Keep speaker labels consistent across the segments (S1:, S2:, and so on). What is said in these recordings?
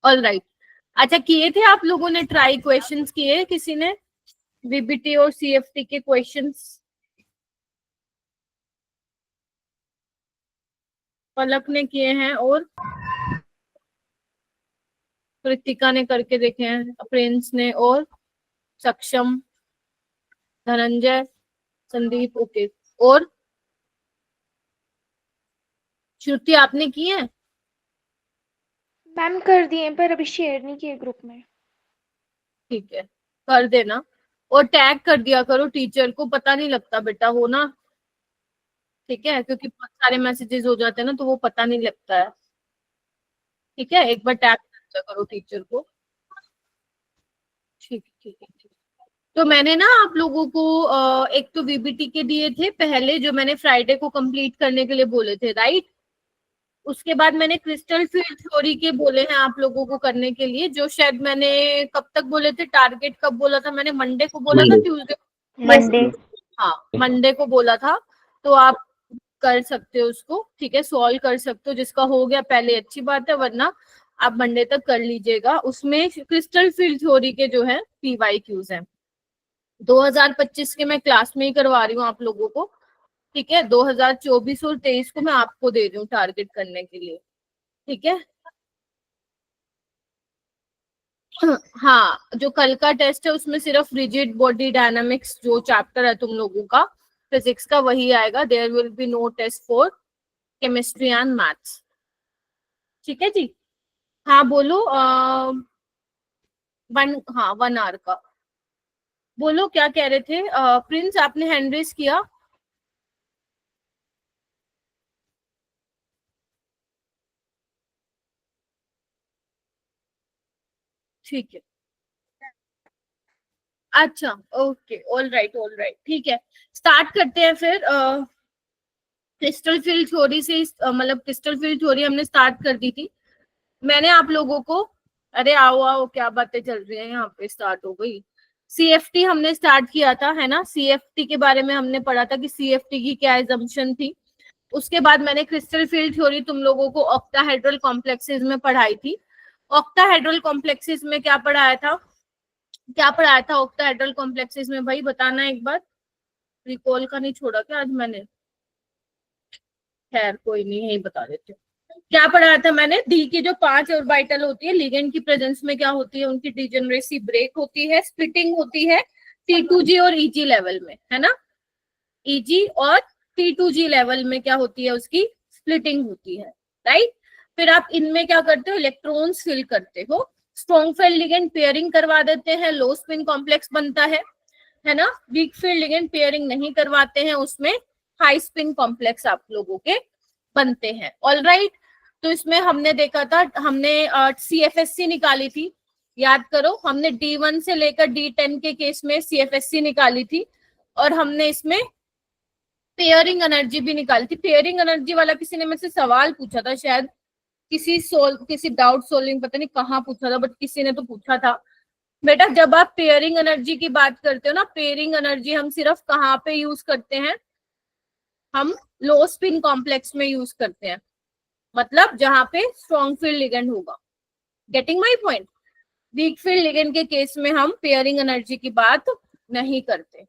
S1: All right. अच्छा, किए थे आप लोगों ने ट्राई, क्वेश्चंस किए किसी ने वीबीटी और सीएफटी के क्वेश्चंस? पलक ने किए हैं और कृतिका ने करके देखे हैं, प्रिंस ने और सक्षम, धनंजय, संदीप, ओके। और श्रुति आपने किए हैं?
S2: मैम कर दिए पर अभी शेयर नहीं किए ग्रुप में।
S1: ठीक है, कर देना और टैग कर दिया करो टीचर को, पता नहीं लगता बेटा हो ना, ठीक है, क्योंकि बहुत सारे मैसेजेस हो जाते हैं ना तो वो पता नहीं लगता है। ठीक है, एक बार टैग कर दिया करो टीचर को। ठीक है, ठीक है, ठीक है। तो मैंने ना आप लोगों को एक तो वीबीटी के दिए थे पहले, जो मैंने फ्राइडे को कंप्लीट करने के लिए बोले थे, राइट। उसके बाद मैंने क्रिस्टल फील्ड थ्योरी के बोले हैं आप लोगों को करने के लिए, जो शायद मैंने कब तक बोले थे, टारगेट कब बोला था मैंने, मंडे को बोला था, ट्यूसडे,
S2: मंडे।
S1: हाँ मंडे को बोला था। तो आप कर सकते हो उसको, ठीक है, सॉल्व कर सकते हो, जिसका हो गया पहले अच्छी बात है, वरना आप मंडे तक कर लीजिएगा। उसमें क्रिस्टल फील्ड थ्योरी के जो है पीवाईक्यूज हैं, 2025 के मैं क्लास में ही करवा रही हूँ आप लोगों को, ठीक है। 2024 और 23 को मैं आपको दे रही हूँ टारगेट करने के लिए, ठीक है। हाँ, जो कल का टेस्ट है उसमें सिर्फ रिजिड बॉडी डायनामिक्स जो चैप्टर है तुम लोगों का फिजिक्स का, वही आएगा। There will be no test for chemistry and maths, ठीक है जी। हाँ बोलो, हाँ 1 आवर का। बोलो क्या कह रहे थे, प्रिंस आपने हैंड रेज किया? ठीक है, अच्छा, okay, all right, all right, ठीक है। स्टार्ट करते हैं फिर। क्रिस्टल फील्ड थ्योरी से, मतलब क्रिस्टल फील्ड थ्योरी हमने स्टार्ट कर दी थी मैंने आप लोगों को। अरे आओ आओ, क्या बातें चल रही है यहाँ पे, स्टार्ट हो गई। सीएफटी हमने स्टार्ट किया था, है ना। सीएफटी के बारे में हमने पढ़ा था कि सीएफटी की क्या एजम्पशन थी। उसके बाद मैंने क्रिस्टल फील्ड थ्योरी तुम लोगों को ऑक्टाहेड्रल कॉम्प्लेक्सेस में पढ़ाई थी। ऑक्टाहेड्रल कॉम्प्लेक्सेस में क्या पढ़ाया था, क्या पढ़ाया था ऑक्टाहेड्रल कॉम्प्लेक्सेस में, भाई बताना एक बार। रिकॉल का नहीं छोड़ा क्या आज मैंने? खैर कोई नहीं, यही बता देते हो। क्या पढ़ाया था मैंने, डी की जो 5 ऑर्बिटल होती है लिगेंड की प्रेजेंस में क्या होती है, उनकी डिजेनरेसी ब्रेक होती है, स्प्लिटिंग होती है T2G और EG लेवल में, है ना। EG और T2G लेवल में क्या होती है, उसकी स्प्लिटिंग होती है, राइट। फिर आप इनमें क्या करते हो, इलेक्ट्रॉन्स फिल करते हो, स्ट्रॉन्ग फील्ड लिगेंड पेयरिंग करवा देते हैं, लो स्पिन कॉम्प्लेक्स बनता है ना। वीक फील्ड लिगेंड पेयरिंग नहीं करवाते हैं, उसमें हाई स्पिन कॉम्प्लेक्स आप लोगों के बनते हैं, ऑल राइट। तो इसमें हमने देखा था, हमने CFSC निकाली थी, याद करो, हमने D1 से लेकर D10 के केस में CFSC निकाली थी, और हमने इसमें पेयरिंग एनर्जी भी निकाली थी। पेयरिंग एनर्जी वाला किसी ने मुझसे सवाल पूछा था शायद, किसी डाउट सोल्विंग, पता नहीं कहाँ पूछा था, बट किसी ने तो पूछा था। बेटा जब आप पेयरिंग एनर्जी की बात करते हो ना, पेयरिंग एनर्जी हम सिर्फ कहाँ पे यूज करते हैं, हम लो स्पिन कॉम्प्लेक्स में यूज करते हैं, मतलब जहां पे स्ट्रॉन्ग फील्ड लिगेंड होगा। Getting my point. Week field ligand के केस में हम पेयरिंग एनर्जी की बात नहीं करते,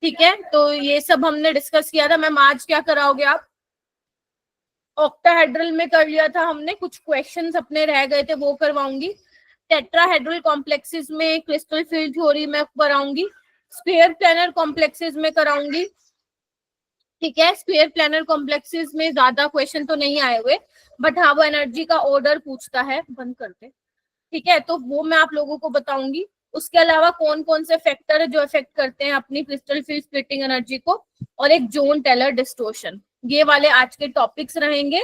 S1: ठीक है। तो ये सब हमने डिस्कस किया था। मैम आज क्या कराओगे आप? ऑक्टाहेड्रल में कर लिया था हमने, कुछ क्वेश्चंस अपने रह गए थे वो करवाऊंगी। टेट्राहेड्रल कॉम्प्लेक्सेस में क्रिस्टल फील्ड थ्योरी में कराऊंगी, स्फीयर प्लैनर कॉम्प्लेक्सेस में कराऊंगी, ठीक है। स्फीयर प्लैनर कॉम्प्लेक्सेस में ज्यादा क्वेश्चन तो नहीं आए हुए, बट हाँ वो एनर्जी का ऑर्डर पूछता है, बंद करते, ठीक है, तो वो मैं आप लोगों को बताऊंगी। उसके अलावा कौन कौन से फैक्टर है जो इफेक्ट करते हैं अपनी क्रिस्टल फील्ड स्प्लिटिंग एनर्जी को, और एक जोन टेलर डिस्टोर्शन, ये वाले आज के टॉपिक्स रहेंगे।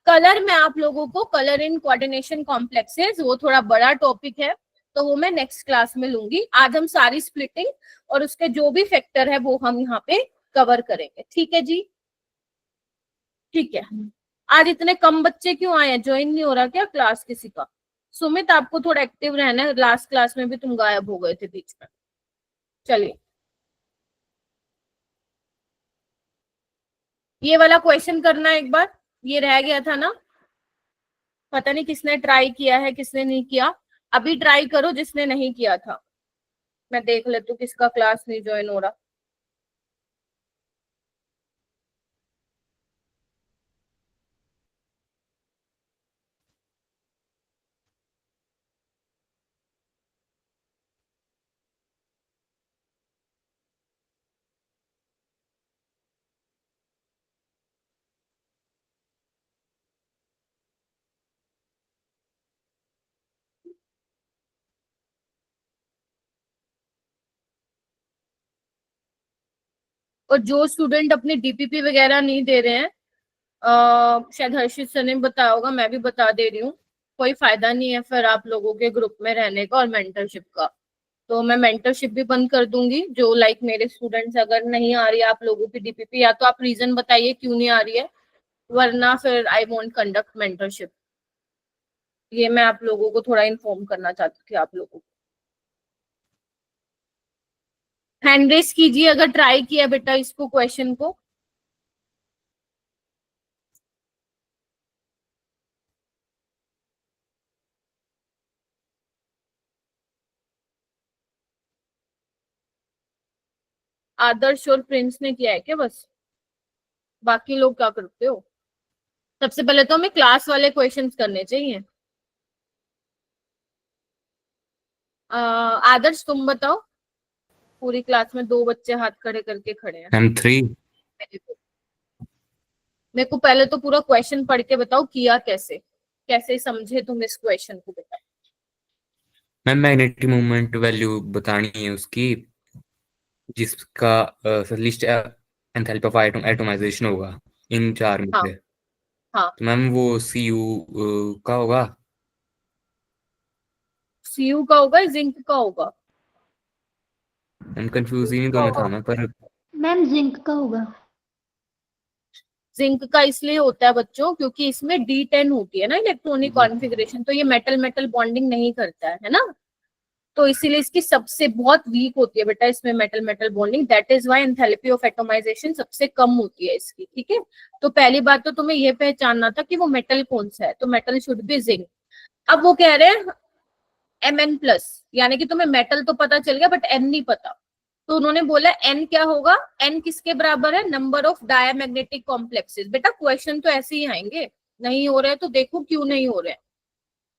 S1: कलर में आप लोगों को कलर इन कोऑर्डिनेशन कॉम्प्लेक्सेस, वो थोड़ा बड़ा टॉपिक है, तो वो मैं नेक्स्ट क्लास में लूंगी। आज हम सारी स्प्लिटिंग और उसके जो भी फैक्टर है वो हम यहाँ पे कवर करेंगे, ठीक है जी, ठीक है। आज इतने कम बच्चे क्यों आए हैं, ज्वाइन नहीं हो रहा क्या क्लास किसी का? सुमित आपको थोड़ा एक्टिव रहना है, लास्ट क्लास में भी तुम गायब हो गए थे बीच में। चलिए, ये वाला क्वेश्चन करना एक बार, ये रह गया था ना, पता नहीं किसने ट्राई किया है किसने नहीं किया। अभी ट्राई करो जिसने नहीं किया था, मैं देख लेती हूँ किसका क्लास नहीं ज्वाइन हो रहा। और जो स्टूडेंट अपने डीपीपी वगैरह नहीं दे रहे हैं, शायद हर्षित सर ने बताया होगा, मैं भी बता दे रही हूँ, कोई फायदा नहीं है फिर आप लोगों के ग्रुप में रहने का और मेंटरशिप का। तो मैं मेंटरशिप भी बंद कर दूंगी। जो लाइक मेरे स्टूडेंट्स अगर नहीं आ रही है आप लोगों की डीपीपी, या तो आप रीजन बताइए क्यों नहीं आ रही है, वरना फिर आई वोंट कंडक्ट मेंटरशिप। ये मैं आप लोगों को थोड़ा इन्फॉर्म करना चाहती थी आप लोगों को। हैंड रेस कीजिए अगर ट्राई किया बेटा इसको, क्वेश्चन को। आदर्श और प्रिंस ने किया है क्या बस? बाकी लोग क्या करते हो? सबसे पहले तो हमें क्लास वाले क्वेश्चंस करने चाहिए। आदर्श तुम बताओ, पूरी क्लास में दो बच्चे हाथ खड़े करके खड़े हैं।
S3: मैम 3।
S1: मेरे को पहले तो पूरा क्वेश्चन पढ़ के बताओ किया कैसे, कैसे समझे तुम इस क्वेश्चन को बेटा।
S3: मैम मैग्नेटिक मोमेंट वैल्यू बतानी है उसकी, जिसका लिस्ट एंथैल्पी ऑफ एटोमाइजेशन होगा इन 4 में
S1: हाँ
S3: से।
S1: हाँ।
S3: तो मैम वो CU का होगा।
S1: सीयू का होगा, जिंक का होगा?
S3: मैम कंफ्यूजिंग दोनों था ना, पर
S4: मैम जिंक का होगा।
S1: जिंक का इसलिए होता है बच्चों क्योंकि इसमें D10 होती है ना इलेक्ट्रॉनिक कॉन्फ़िगरेशन, तो ये मेटल मेटल बॉन्डिंग नहीं करता है ना, तो इसीलिए इसकी सबसे बहुत वीक होती है बेटा इसमें metal metal bonding. That is why enthalpy of atomization सबसे कम होती है इसकी, ठीक है। तो पहली बात तो तुम्हें ये पहचानना था कि वो मेटल कौन सा है, तो मेटल शुड बी जिंक। अब वो कह रहे हैं Mn+, यानी कि तुम्हें मेटल तो पता चल गया बट N नहीं पता, तो उन्होंने बोला N क्या होगा, N किसके बराबर है, नंबर ऑफ डायमैग्नेटिक कॉम्प्लेक्सेस। बेटा क्वेश्चन तो ऐसे ही आएंगे, नहीं हो रहे तो देखो क्यों नहीं हो रहे।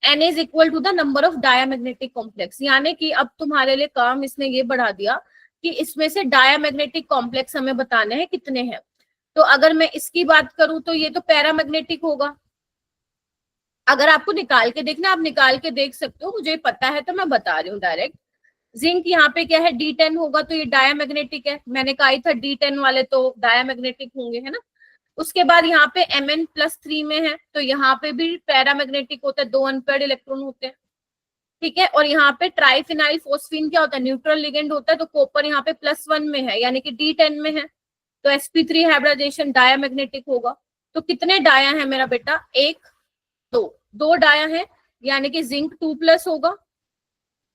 S1: N is equal to the number of diamagnetic complex, यानी कि अब तुम्हारे लिए काम इसने ये बढ़ा दिया कि इसमें से डायमैग्नेटिक कॉम्प्लेक्स हमें बताने हैं कितने हैं। तो अगर मैं इसकी बात करूं तो ये तो पैरामैग्नेटिक होगा। अगर आपको निकाल के देखना आप निकाल के देख सकते हो, मुझे पता है तो मैं बता रही हूँ डायरेक्ट। जिंक यहाँ पे क्या है, D10 होगा तो ये डायमैग्नेटिक है, मैंने कहा था D10 वाले तो डायमैग्नेटिक होंगे, है ना। उसके बाद यहाँ पे Mn+3 में है तो यहाँ पे भी पैरामैग्नेटिक होता है, 2 अनपेयर्ड इलेक्ट्रॉन होते हैं, ठीक है। और यहाँ पे ट्राइफिनाइल फोस्फीन क्या होता है, न्यूट्रल लिगेंड होता है, तो कॉपर यहाँ पे +1 में है यानी कि D10 में है, तो sp3 हाइब्रिडाइजेशन डायमैग्नेटिक होगा। तो कितने डाया है मेरा बेटा, 1 2, 2 डाया है, यानी कि जिंक 2+ होगा,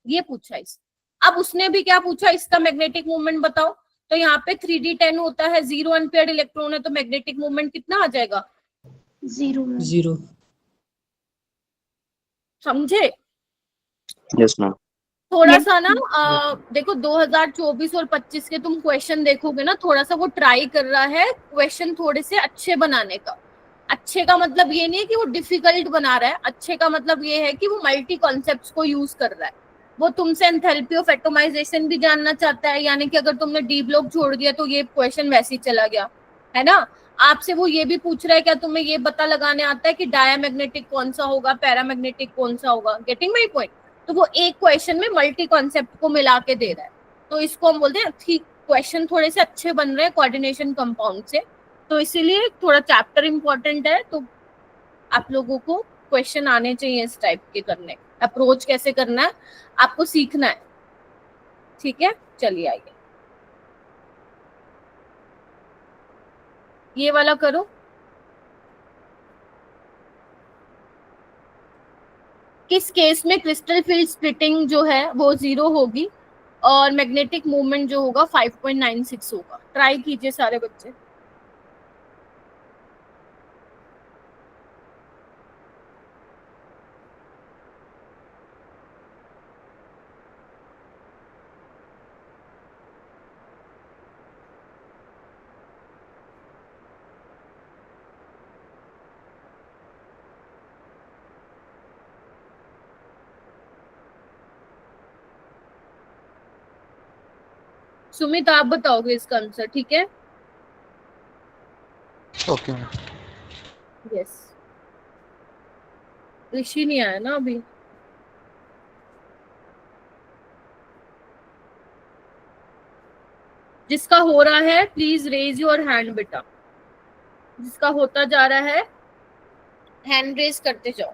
S1: ये पूछा इस। अब उसने भी क्या पूछा, इसका मैग्नेटिक मूवमेंट बताओ, तो यहाँ पे 3D10 होता है, 0 अनपेयर्ड इलेक्ट्रॉन है, तो मैग्नेटिक मूवमेंट कितना आ जाएगा,
S4: 0।
S1: समझे।
S5: Yes ma'am.
S1: थोड़ा सा ना देखो 2024 और 25 के तुम क्वेश्चन देखोगे ना, थोड़ा सा वो ट्राई कर रहा है क्वेश्चन थोड़े से अच्छे बनाने का। अच्छे का मतलब ये नहीं है कि वो डिफिकल्ट बना रहा है, अच्छे का मतलब ये है कि वो मल्टी कॉन्सेप्ट्स को यूज कर रहा है। वो तुमसे एंथैल्पी ऑफ एटोमाइजेशन भी जानना चाहता है, यानी कि अगर तुमने डी ब्लॉक छोड़ दिया तो ये क्वेश्चन वैसे ही चला गया, है ना। आपसे वो ये भी पूछ रहा है क्या तुम्हें ये पता लगाने आता है कि डायमैग्नेटिक कौन सा होगा, पैरामैग्नेटिक कौन सा होगा, गेटिंग माय पॉइंट। तो वो एक क्वेश्चन में मल्टी कॉन्सेप्ट को मिला के दे रहा है, तो इसको हम बोलते हैं ठीक, क्वेश्चन थोड़े से अच्छे बन रहे हैं कोऑर्डिनेशन कंपाउंड से, तो इसीलिए थोड़ा चैप्टर इंपॉर्टेंट है, तो आप लोगों को क्वेश्चन आने चाहिए इस टाइप के करने, अप्रोच कैसे करना है आपको सीखना है, ठीक है। चलिए आइए ये वाला करो। किस केस में क्रिस्टल फील्ड स्प्लिटिंग जो है वो 0 होगी और मैग्नेटिक मूवमेंट जो होगा 5.96 होगा। ट्राई कीजिए सारे बच्चे। सुमित आप बताओगे इसका आंसर, ठीक है?
S6: Okay ma'am.
S1: यस, ऋषि नहीं आया ना अभी। जिसका हो रहा है प्लीज रेज योर हैंड बेटा, जिसका होता जा रहा है हैंड रेज करते जाओ।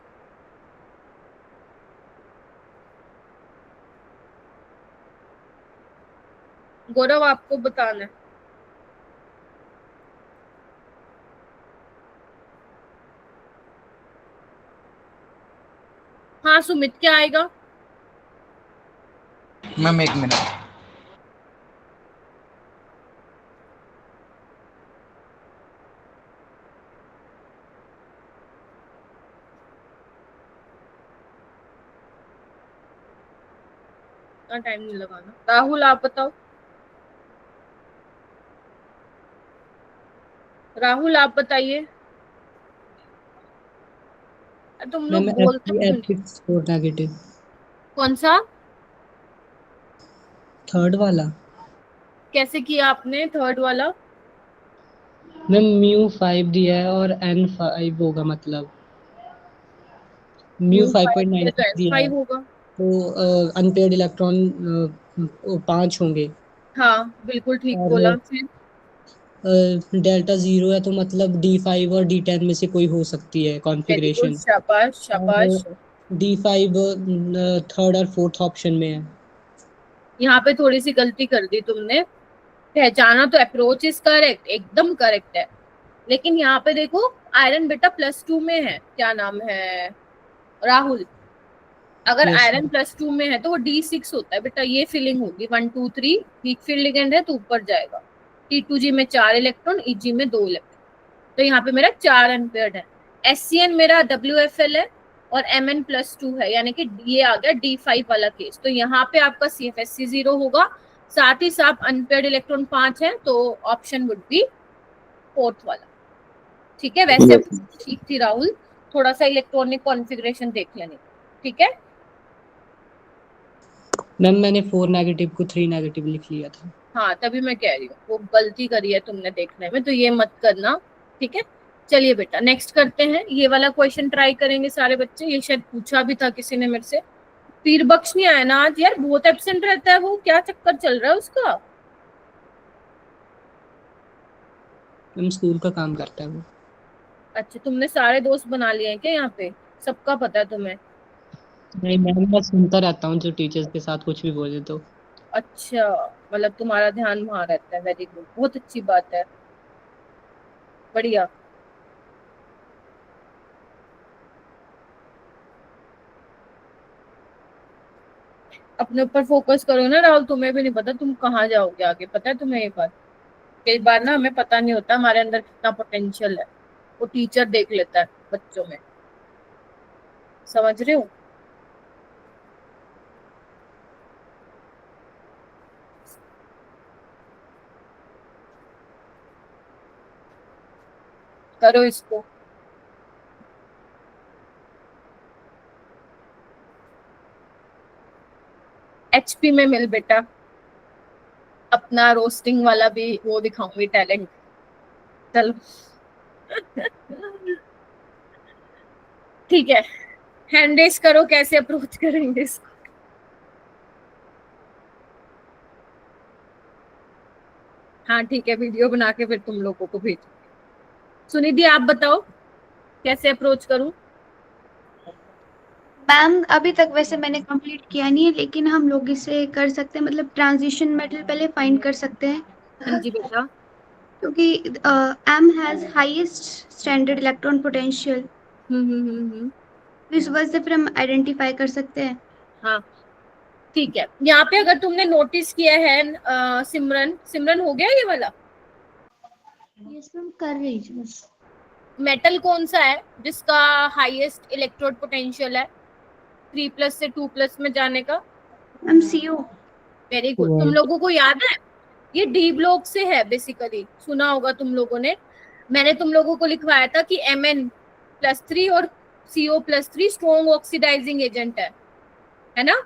S1: गौरव आपको बताना है। हाँ सुमित क्या आएगा?
S6: मैम एक मिनट।
S1: इतना टाइम नहीं लगाना। राहुल आप बताओ, राहुल आप बताइए। तुम लोग
S7: मैम
S1: बोलते क्यों नहीं?
S7: F4 नेगेटिव
S1: कौन सा?
S7: थर्ड वाला।
S1: कैसे किया आपने थर्ड वाला?
S7: मैम μ5 दिया है और n5 होगा, मतलब
S1: म्यू 5
S7: μ5.96
S1: तो
S7: दिया है,
S1: S5 होगा।
S7: तो अनपेयर्ड इलेक्ट्रॉन 5 होंगे।
S1: हाँ बिल्कुल ठीक
S7: और
S1: बोला। फिर
S7: डेल्टा 0 है, तो मतलब D5 और D10 में से कोई हो सकती है
S1: वेरी गुड,
S7: कॉन्फ़िगरेशन।
S1: शाबाश
S7: और
S1: शाबाश।
S7: D5 थर्ड और फोर्थ ऑप्शन में है।
S1: यहाँ पे थोड़ी सी गलती कर दी तुमने। पहचाना तो अप्रोच इज करेक्ट, एकदम करेक्ट है, लेकिन यहाँ पे देखो आयरन बेटा +2 में है, क्या नाम है, राहुल। अगर
S7: यस
S1: आयरन +2 में है तो वो D6 होता है बेटा, ये फिलिंग होगी 1 2 3, वीक फील्ड लिगेंड है तो ऊपर जाएगा। T2G में 4 इलेक्ट्रॉन, EG में 2 इलेक्ट्रॉन, तो यहाँ पे मेरा 4 अनपेयर्ड है। SCN मेरा WFL है और Mn+2 है, यानी कि ये आ गया D5 वाला केस, तो यहाँ पे आपका CFSC 0 होगा। साथ ही साथ अनपेयर्ड इलेक्ट्रॉन 5 है, तो ऑप्शन वुड बी फोर्थ वाला। ठीक है, वैसे
S5: Yes.
S1: ठीक थी राहुल, थोड़ा सा इलेक्ट्रॉनिक कॉन्फ़िगरेशन देख लेने, ठीक है।
S7: मैम मैंने 4 नेगेटिव को 3 नेगेटिव लिख लिया था।
S1: हाँ तभी मैं कह रही हूँ वो गलती करी है तुमने देखने में, तो ये मत करना, ठीक है। चलिए बेटा नेक्स्ट करते हैं, ये वाला क्वेश्चन ट्राई करेंगे सारे बच्चे। ये शायद पूछा भी था किसी ने मेरे से। पीर बख्श नहीं आया ना आज यार, बहुत एब्सेंट रहता है वो, क्या चक्कर चल रहा है उसका?
S7: मैम स्कूल का काम करता है वो।
S1: अच्छा, तुमने सारे दोस्त बना लिए हैं क्या यहाँ पे? सबका पता है तुम्हें?
S7: नहीं मैम, मैं सुनता रहता हूँ जो टीचर्स के साथ कुछ भी बोले तो।
S1: अच्छा, मतलब तुम्हारा ध्यान वहां रहता है, वेरी गुड, बहुत अच्छी बात है, बढ़िया। अपने ऊपर फोकस करो ना राहुल, तुम्हें भी नहीं पता तुम कहाँ जाओगे आगे, पता है तुम्हें ये बात? कई बार ना हमें पता नहीं होता हमारे अंदर कितना पोटेंशियल है, वो टीचर देख लेता है बच्चों में, समझ रहे हो? करो इसको। HP में मिल बेटा, अपना रोस्टिंग वाला भी वो दिखाऊंगी टैलेंट, चलो। ठीक है, हैंड रेस करो, कैसे अप्रोच करेंगे इसको। हाँ ठीक है, वीडियो बना के फिर तुम लोगों को भेज। सुनिधि आप बताओ कैसे अप्रोच करूं?
S2: मैम अभी तक वैसे मैंने कंप्लीट किया नहीं है, लेकिन हम लोग इसे कर सकते हैं, मतलब ट्रांजिशन मेटल पहले फाइंड कर सकते हैं,
S1: हाँ जी बेटा।
S2: क्योंकि M has highest standard electron potential, इस वजह से फिर हम आइडेंटिफाई कर सकते हैं।
S1: हाँ ठीक है, यहाँ पे अगर तुमने नोटिस किया है सिमरन, सिमरन हो गया ये वाला?
S4: यस मैम, कर रही थी बस।
S1: मेटल कौन सा है जिसका हाईएस्ट इलेक्ट्रोड पोटेंशियल है 3+ से 2+ में जाने का?
S2: Ma'am CO।
S1: वेरी गुड, तुम लोगों को याद है ये डी ब्लॉक से है बेसिकली, सुना होगा तुम लोगों ने। मैंने तुम लोगों को लिखवाया था कि Mn+3 और CO+3 स्ट्रॉन्ग ऑक्सीडाइजिंग एजेंट है ना?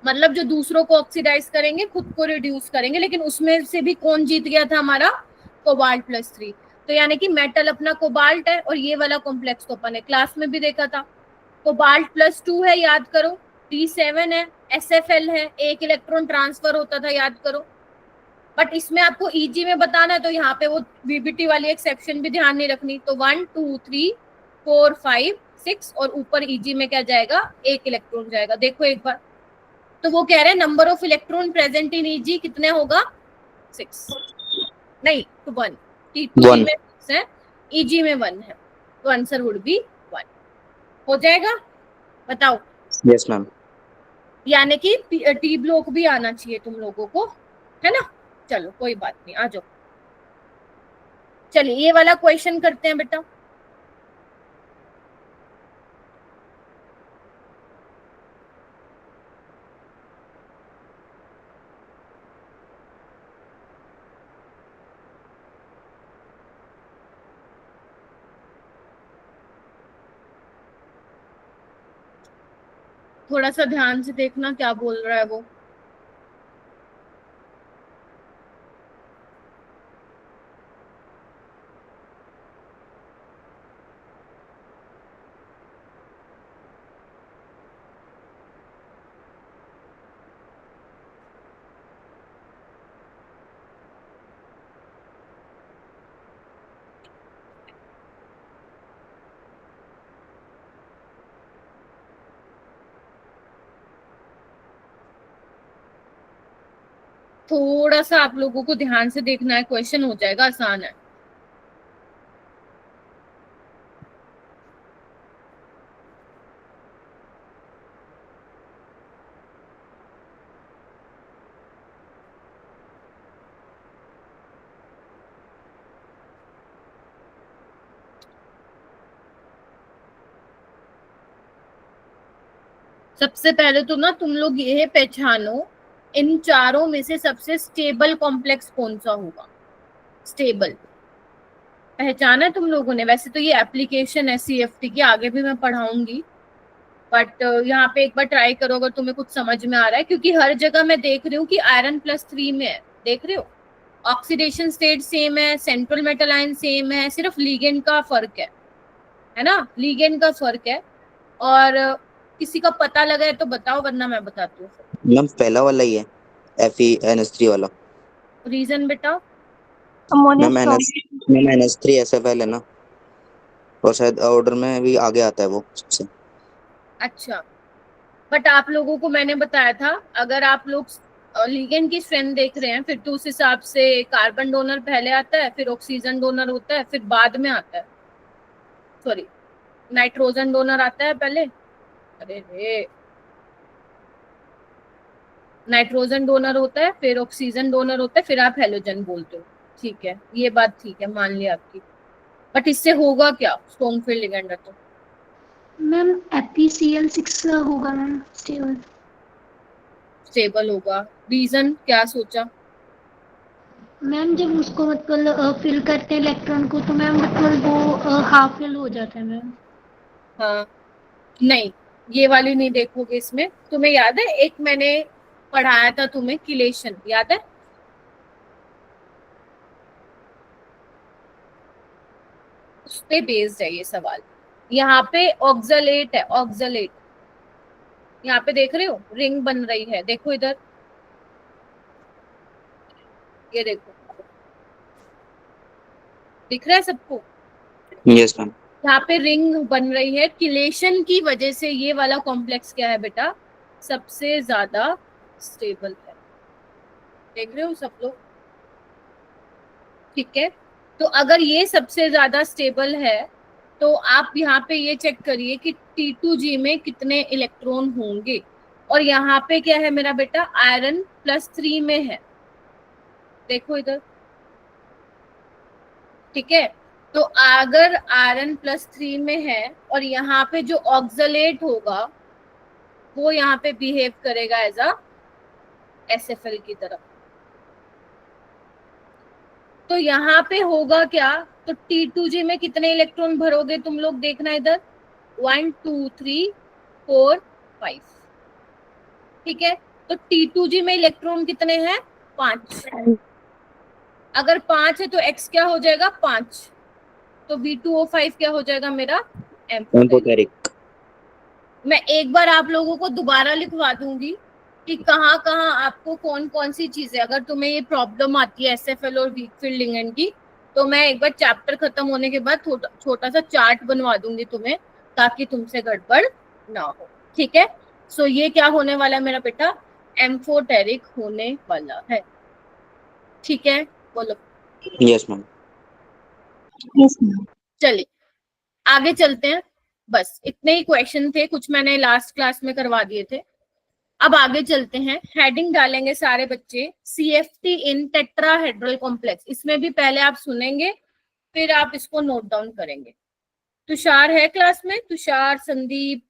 S1: मतलब जो दूसरों को ऑक्सीडाइज करेंगे खुद को रिड्यूस करेंगे, लेकिन उसमें से भी कौन जीत गया था हमारा, कोबाल्ट +3। तो यानी कि मेटल अपना कोबाल्ट है और ये वाला कॉम्प्लेक्स तो अपन ने क्लास में भी देखा था। कोबाल्ट +2 है, याद करो, D7 है, SFL है, एक इलेक्ट्रॉन ट्रांसफर होता था, याद करो। बट इसमें आपको EG में बताना है तो यहाँ पे वो VBT वाली एक्सेप्शन भी ध्यान नहीं रखनी। तो 1 2 3 4 5 6 और ऊपर EG में क्या जाएगा, एक इलेक्ट्रॉन जाएगा। देखो एक बार, तो वो कह रहे हैं number of electron present in EG कितने होगा, 6 नहीं तो 1। T2G
S5: One.
S1: में 6 है, EG में 1 है, तो आंसर वुड बी 1। हो जाएगा, बताओ।
S5: Yes, ma'am.
S1: यानी कि T ब्लॉक भी आना चाहिए तुम लोगों को, है ना। चलो कोई बात नहीं, आ जाओ। चलिए ये वाला क्वेश्चन करते हैं बेटा। थोड़ा सा ध्यान से देखना क्या बोल रहा है वो। थोड़ा सा आप लोगों को ध्यान से देखना है, क्वेश्चन हो जाएगा, आसान है। सबसे पहले तो ना तुम लोग ये पहचानो इन चारों में से सबसे स्टेबल कॉम्प्लेक्स कौन सा होगा। स्टेबल पहचाना है तुम लोगों ने। वैसे तो ये एप्लीकेशन है CFT की, आगे भी मैं पढ़ाऊंगी, बट यहाँ पे एक बार ट्राई करो अगर तुम्हें कुछ समझ में आ रहा है, क्योंकि हर जगह मैं देख रही हूँ कि आयरन +3 में है, देख रहे हो, ऑक्सीडेशन स्टेट सेम है, सेंट्रल मेटल आयन सेम है, सिर्फ लिगेंड का फर्क है ना, लिगेंड का फर्क है। और किसी का पता लगा है तो बताओ, वरना मैं बताती हूँ।
S5: मैम पहला वाला ही है, FeNH3 वाला।
S1: रीजन बेटा,
S5: मैम NH3 SFL है ना, और शायद ऑर्डर में भी आगे आता है वो सबसे।
S1: अच्छा, बट आप लोगों को मैंने बताया था अगर आप लोग लिगेंड की स्ट्रेंथ देख रहे हैं फिर तो उस हिसाब से कार्बन डोनर पहले आता है, फिर ऑक्सीजन डोनर होता है, फिर बाद में आता है, सॉरी नाइट्रोजन डोनर आता है पहले, अरे रे, नाइट्रोजन डोनर होता है, फिर ऑक्सीजन डोनर होता है, फिर आप हेलोजन बोलते हो। ठीक है, ये बात ठीक है, मान लिया आपकी। बट इससे होगा क्या, स्ट्रॉन्ग फील्ड लिगेंड है तो
S4: मैम FeCl6 होगा मैम, स्टेबल।
S1: स्टेबल होगा। रीजन क्या सोचा?
S4: मैम जब उसको मतलब फिल करते हैं इलेक्ट्रॉन को तो मैम मतलब वो हाफ फिल हो जाता है मैम।
S1: हाँ, नहीं ये वाली नहीं देखोगे इसमें। तुम्हें याद है एक मैंने पढ़ाया था तुम्हें, किलेशन याद है? उस पे बेस्ड है ये सवाल। यहाँ पे ऑक्सलेट है, ऑक्सलेट, यहाँ पे देख रहे हो रिंग बन रही है, देखो इधर, ये देखो, दिख रहा है सबको?
S5: Yes ma'am.
S1: यहाँ पे रिंग बन रही है, किलेशन की वजह से ये वाला कॉम्प्लेक्स क्या है बेटा, सबसे ज्यादा स्टेबल है। देख रहे हो सब लोग? ठीक है, तो अगर ये सबसे ज्यादा स्टेबल है तो आप यहाँ पे ये चेक करिए कि T2G में कितने इलेक्ट्रॉन होंगे। और यहाँ पे क्या है मेरा बेटा, आयरन +3 में है, देखो इधर, ठीक है। तो अगर आयरन +3 में है और यहाँ पे जो ऑक्सलेट होगा वो यहाँ पे बिहेव करेगा एज अ SFL की तरफ। तो यहाँ पे होगा क्या, तो T2G में कितने इलेक्ट्रॉन भरोगे तुम लोग, देखना इधर, 1 2 3 4 5, ठीक है। तो T2G में इलेक्ट्रॉन कितने हैं? 5। अगर 5 है तो X क्या हो जाएगा? 5। तो V2O5 क्या हो जाएगा मेरा?
S5: एम्फोटेरिक।
S1: मैं एक बार आप लोगों को दोबारा लिखवा दूंगी कि कहाँ कहाँ आपको कौन कौन सी चीजें, अगर तुम्हें ये प्रॉब्लम आती है SFL और वीक फील्ड लिगेंड की, तो मैं एक बार चैप्टर खत्म होने के बाद छोटा सा चार्ट बनवा दूंगी तुम्हें, ताकि तुमसे गड़बड़ ना हो। ठीक है, सो ये क्या होने वाला है मेरा बेटा? एम्फोटेरिक होने वाला है। ठीक है, बोलो।
S5: Yes ma'am.
S1: चलिए आगे चलते हैं। बस इतने ही क्वेश्चन थे, कुछ मैंने लास्ट क्लास में करवा दिए थे। अब आगे चलते हैं, हेडिंग डालेंगे सारे बच्चे, CFT इन टेट्राहेड्रल कॉम्प्लेक्स। इसमें भी पहले आप सुनेंगे, फिर आप इसको नोट डाउन करेंगे। तुषार है क्लास में? तुषार, संदीप,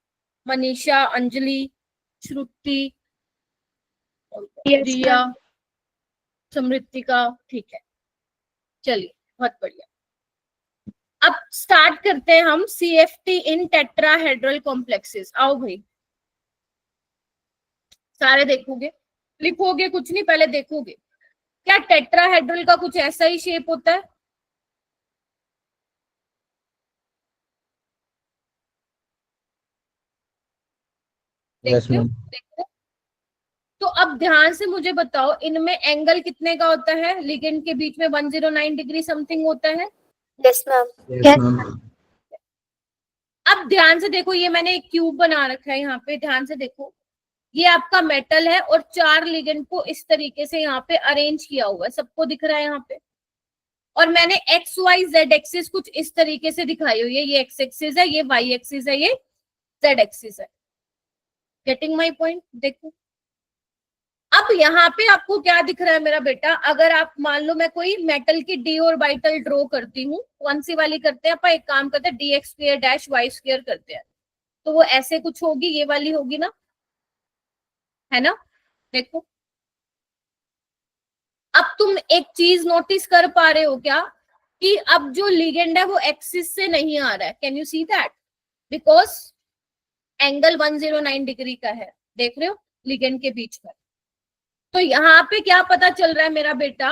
S1: मनीषा, अंजलि, श्रुति, रिया, समृतिका। ठीक है, चलिए बहुत बढ़िया। अब स्टार्ट करते हैं हम CFT इन टेट्राहेड्रल कॉम्प्लेक्सेस। आओ भाई, सारे देखोगे, लिखोगे कुछ नहीं, पहले देखोगे। क्या टेट्राहेड्रल का कुछ ऐसा ही शेप होता है? देखते हो? तो अब ध्यान से मुझे बताओ, इनमें एंगल कितने का होता है? लिगेंड के बीच में 109 डिग्री समथिंग होता है।
S2: Yes ma'am.
S1: अब ध्यान से देखो, ये मैंने एक क्यूब बना रखा है यहाँ पे, ध्यान से देखो। ये आपका मेटल है और 4 लिगेंड को इस तरीके से यहाँ पे अरेंज किया हुआ है, सबको दिख रहा है यहाँ पे। और मैंने XYZ एक्सिस कुछ इस तरीके से दिखाई हुई है, ये X एक्सिस है, ये Y एक्सिस है, ये Z एक्सिस है। Getting my point? देखो अब यहाँ पे आपको क्या दिख रहा है मेरा बेटा? अगर आप मान लो मैं कोई मेटल की d ऑर्बिटल ड्रॉ करती हूँ, कौन सी वाली करते हैं? अपन एक काम करते हैं, dx square dash y square करते हैं, तो वो ऐसे कुछ होगी, ये वाली होगी ना, है ना? देखो अब तुम एक चीज नोटिस कर पा रहे हो क्या, कि अब जो लिगेंड है वो एक्सिस से नहीं आ रहा है। Can you see that? Because angle 109 degree का है, देख रहे हो लिगेंड के बीच में। तो यहाँ पे क्या पता चल रहा है मेरा बेटा?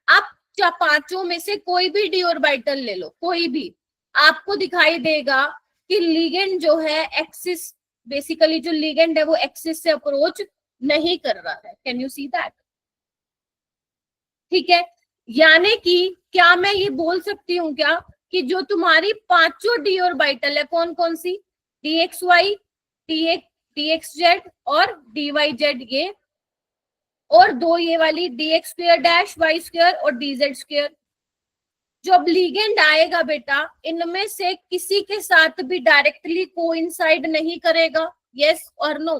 S1: आप 5 में से कोई भी d ऑर्बिटल ले लो, कोई भी, आपको दिखाई देगा कि लिगेंड जो है एक्सिस, बेसिकली जो लिगेंड है वो एक्सिस से अप्रोच नहीं कर रहा है। Can you see that? ठीक है, यानी कि क्या मैं ये बोल सकती हूँ क्या कि जो तुम्हारी 5 d ऑर्बिटल है, कौन कौन सी? dxy, dxz और dyz, ये, और 2 ये वाली dx square dash y square और dz स्क्वायर। जो अब लिगेंड आएगा बेटा, इनमें से किसी के साथ भी डायरेक्टली कोइंसाइड नहीं करेगा। यस और नो?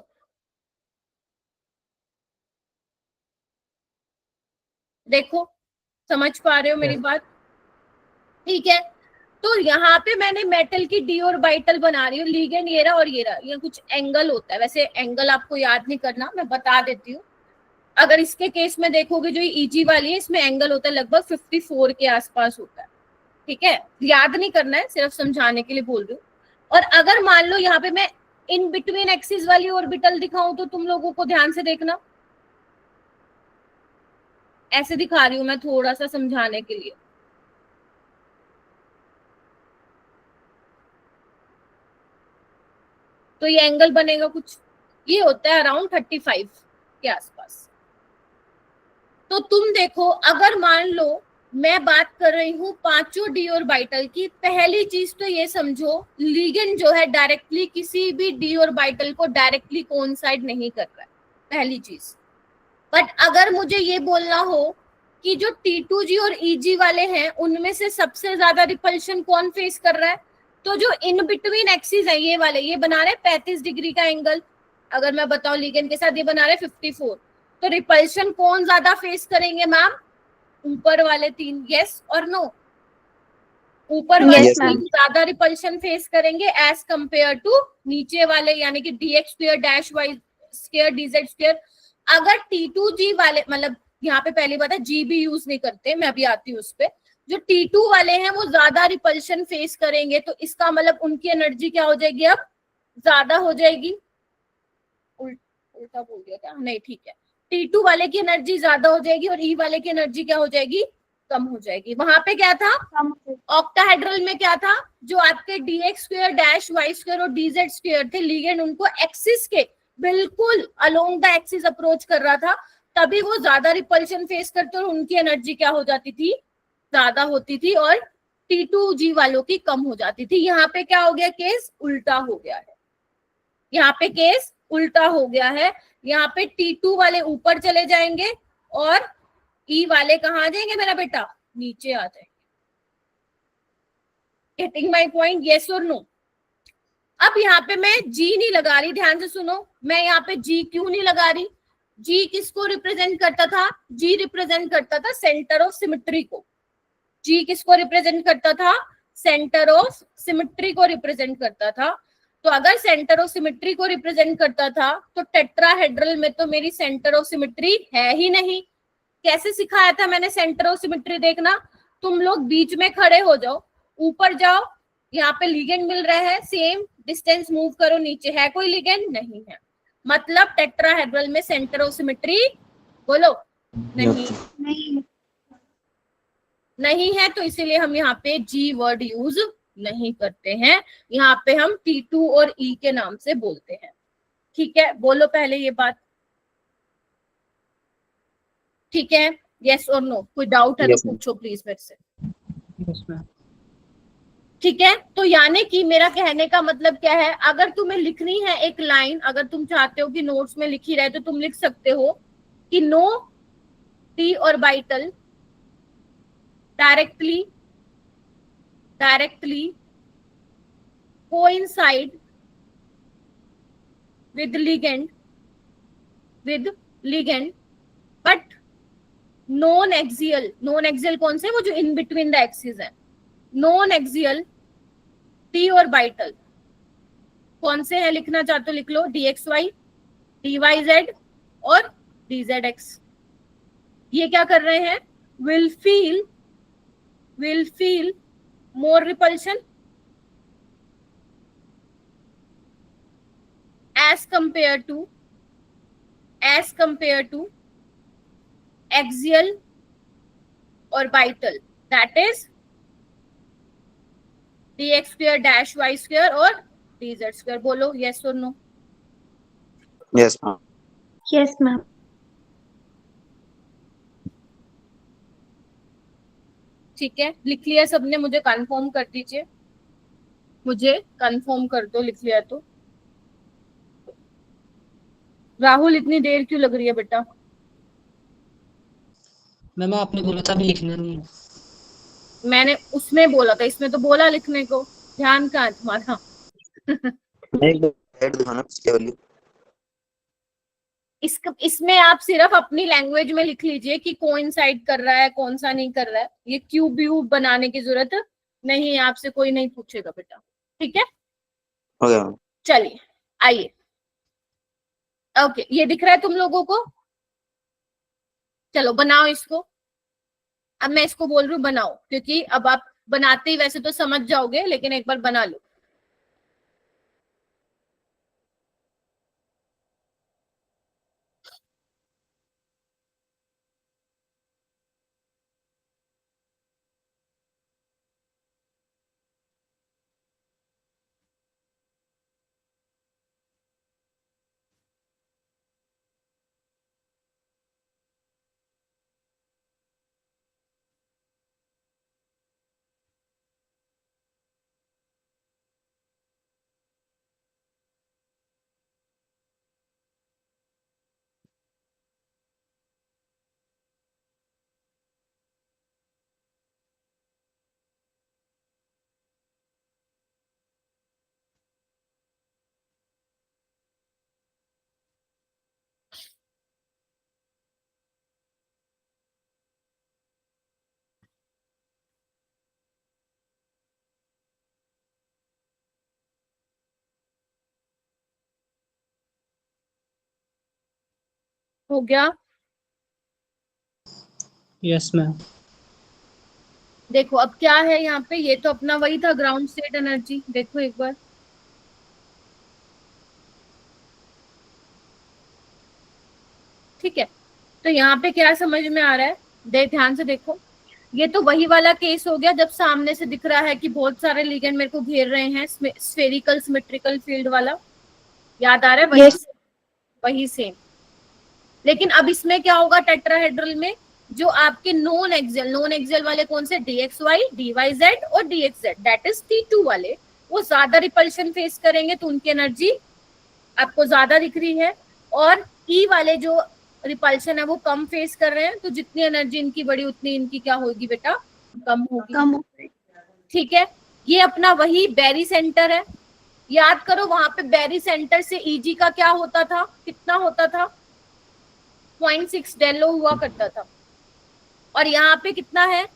S1: देखो समझ पा रहे हो मेरी बात? ठीक है, तो यहाँ पे मैंने मेटल की d ऑर्बिटल बना रही हूँ, लिगेंड ये रहा और ये रहा, ये कुछ एंगल होता है। वैसे एंगल आपको याद नहीं करना, मैं बता देती हूँ। अगर इसके केस में देखोगे, जो EG वाली है, इसमें एंगल होता है लगभग 54 के आसपास होता है। ठीक है, याद नहीं करना है, सिर्फ समझाने के लिए बोल रही हूँ। और अगर मान लो यहाँ पे मैं इन बिटवीन एक्सिस वाली ऑर्बिटल दिखाऊं, तो तुम लोगों को ध्यान से देखना, ऐसे दिखा रही हूं मैं थोड़ा सा समझाने के लिए। तो ये एंगल बनेगा कुछ, ये होता है अराउंड 35 के आसपास। तो तुम देखो, अगर मान लो मैं बात कर रही हूँ 5 d ऑर्बिटल की, पहली चीज तो ये समझो, लिगेंड जो है डायरेक्टली किसी भी d ऑर्बिटल को डायरेक्टली कोइंसाइड नहीं कर रहा है, पहली चीज। बट अगर मुझे ये बोलना हो कि जो T2G और EG वाले हैं, उनमें से सबसे ज्यादा रिपल्शन कौन फेस कर रहा है, तो जो इन बिटवीन एक्सिस है, ये वाले, ये बना रहे 35 डिग्री का एंगल। अगर मैं बताऊं लिगेंड के साथ ये बना रहे 54, तो रिपल्शन कौन ज्यादा फेस करेंगे मैम? ऊपर वाले 3। यस और नो? ऊपर वाले 3 ज्यादा रिपल्शन फेस करेंगे एज कंपेयर टू नीचे वाले, यानी कि dx square dash y square dz square. अगर T2G वाले, मतलब यहाँ पे पहली बात है G भी यूज नहीं करते, मैं अभी आती हूँ उस पे, जो T2 वाले हैं वो ज्यादा रिपल्शन फेस करेंगे, तो इसका मतलब उनकी एनर्जी क्या हो जाएगी? अब ज्यादा हो जाएगी, उल्टा बोल दिया क्या, नहीं ठीक है, T2 वाले की एनर्जी ज्यादा हो जाएगी और E वाले की एनर्जी क्या हो जाएगी, कम हो जाएगी। वहां पे क्या था, ऑक्टाहेड्रल में क्या था, जो आपके dx square dash y square और dz स्क्वायर थे, लिगेंड उनको एक्सिस के बिल्कुल अलोंग द एक्सिस अप्रोच कर रहा था, तभी वो ज्यादा रिपल्शन फेस करते और उनकी एनर्जी क्या हो जाती थी, ज्यादा होती थी, और T2G वालों की कम हो जाती थी। यहाँ पे क्या हो गया, केस उल्टा हो गया है, यहाँ पे केस उल्टा हो गया है। यहाँ पे T2 वाले ऊपर चले जाएंगे और E वाले कहाँ आ जाएंगे मेरा बेटा, नीचे आ जाएंगे। गेटिंग माई पॉइंट, येस और नो। अब यहाँ पे मैं G नहीं लगा रही, ध्यान से सुनो, मैं यहाँ पे G क्यों नहीं लगा रही, G किसको रिप्रेजेंट करता था, G रिप्रेजेंट करता था सेंटर ऑफ सिमेट्री को। G किसको रिप्रेजेंट करता था, सेंटर ऑफ सिमेट्री को रिप्रेजेंट करता था। तो अगर सेंटर ऑफ सिमेट्री को रिप्रेजेंट करता था तो टेट्राहेड्रल में तो मेरी सेंटर ऑफ सिमेट्री है ही नहीं। कैसे सिखाया था मैंने सेंटर ऑफ सिमेट्री देखना, तुम लोग बीच में खड़े हो जाओ, ऊपर जाओ, यहाँ पे लिगेंड मिल रहा है, सेम डिस्टेंस मूव करो नीचे, है कोई लिगेंड, नहीं है, मतलब टेट्राहेड्रल में सेंटर ऑफ सिमेट्री, बोलो नहीं, नहीं है, तो इसीलिए हम यहाँ पे G वर्ड यूज नहीं करते हैं, यहाँ पे हम T2 और E के नाम से बोलते हैं। ठीक है, बोलो पहले ये बात, ठीक है, यस और नो, कोई डाउट है तो पूछो प्लीज मेरे से। ठीक है, तो यानी कि मेरा कहने का मतलब क्या है, अगर तुम्हें लिखनी है एक लाइन, अगर तुम चाहते हो कि नोट्स में लिखी रहे तो तुम लिख सकते हो कि no d orbital directly coincide with ligand but non axial कौन से, वो जो in between the axis है, non axial d orbital कौन से है, लिखना चाहते हो लिख लो, dxy dyz और dzx। ये क्या कर रहे हैं, will feel more repulsion as compared to axial orbital, that is dx square dash y square और dz square। बोलो yes or no।
S5: Yes ma'am.
S2: Yes, ma'am.
S1: ठीक है, लिख लिया सबने, मुझे कंफर्म कर दीजिए, मुझे कंफर्म कर दो लिख लिया तो। राहुल इतनी देर क्यों लग रही है बेटा?
S7: मैम आपने बोला था अभी लिखना नहीं है।
S1: मैंने उसमें बोला था, इसमें तो बोला लिखने को, ध्यान कहाँ है तुम्हारा?
S5: दिखाना पिछले वाली।
S1: इसमें आप सिर्फ अपनी लैंग्वेज में लिख लीजिए कि कोइंसाइड कर रहा है, कौन सा नहीं कर रहा है। ये क्यूब व्यूब बनाने की जरूरत नहीं है, आपसे कोई नहीं पूछेगा बेटा, ठीक है?
S5: ओके,
S1: चलिए आइए, ओके, ये दिख रहा है तुम लोगों को? चलो बनाओ इसको। अब मैं इसको बोल रही हूँ बनाओ, क्योंकि अब आप बनाते ही वैसे तो समझ जाओगे, लेकिन एक बार बना लो। हो गया?
S7: Yes ma'am.
S1: देखो अब क्या है यहाँ पे, ये तो अपना वही था ग्राउंड स्टेट एनर्जी, देखो एक बार, ठीक है, तो यहाँ पे क्या समझ में आ रहा है, ध्यान से देखो, ये तो वही वाला केस हो गया जब सामने से दिख रहा है कि बहुत सारे लिगेंड मेरे को घेर रहे हैं, स्फेरिकल सिमेट्रिकल फील्ड वाला, याद आ रहा है? वही
S2: Yes.
S1: वही सेम। लेकिन अब इसमें क्या होगा, टेट्राहेड्रल में जो आपके नॉन एक्सियल वाले कौन से, dxy, dyz और dxz, दैट इज T2 वाले, वो ज्यादा रिपल्शन फेस करेंगे तो उनकी एनर्जी आपको ज्यादा दिख रही है, और E वाले जो रिपल्शन है वो कम फेस कर रहे हैं, तो जितनी एनर्जी इनकी बढ़ी उतनी इनकी क्या होगी बेटा, कम होगी।
S2: कम हो गई।
S1: ठीक है, ये अपना वही बैरी सेंटर है, याद करो वहां पे बैरी सेंटर से ईजी का क्या होता था, कितना होता था, 0.6 डेलो हुआ करता था, और यहाँ पे कितना है,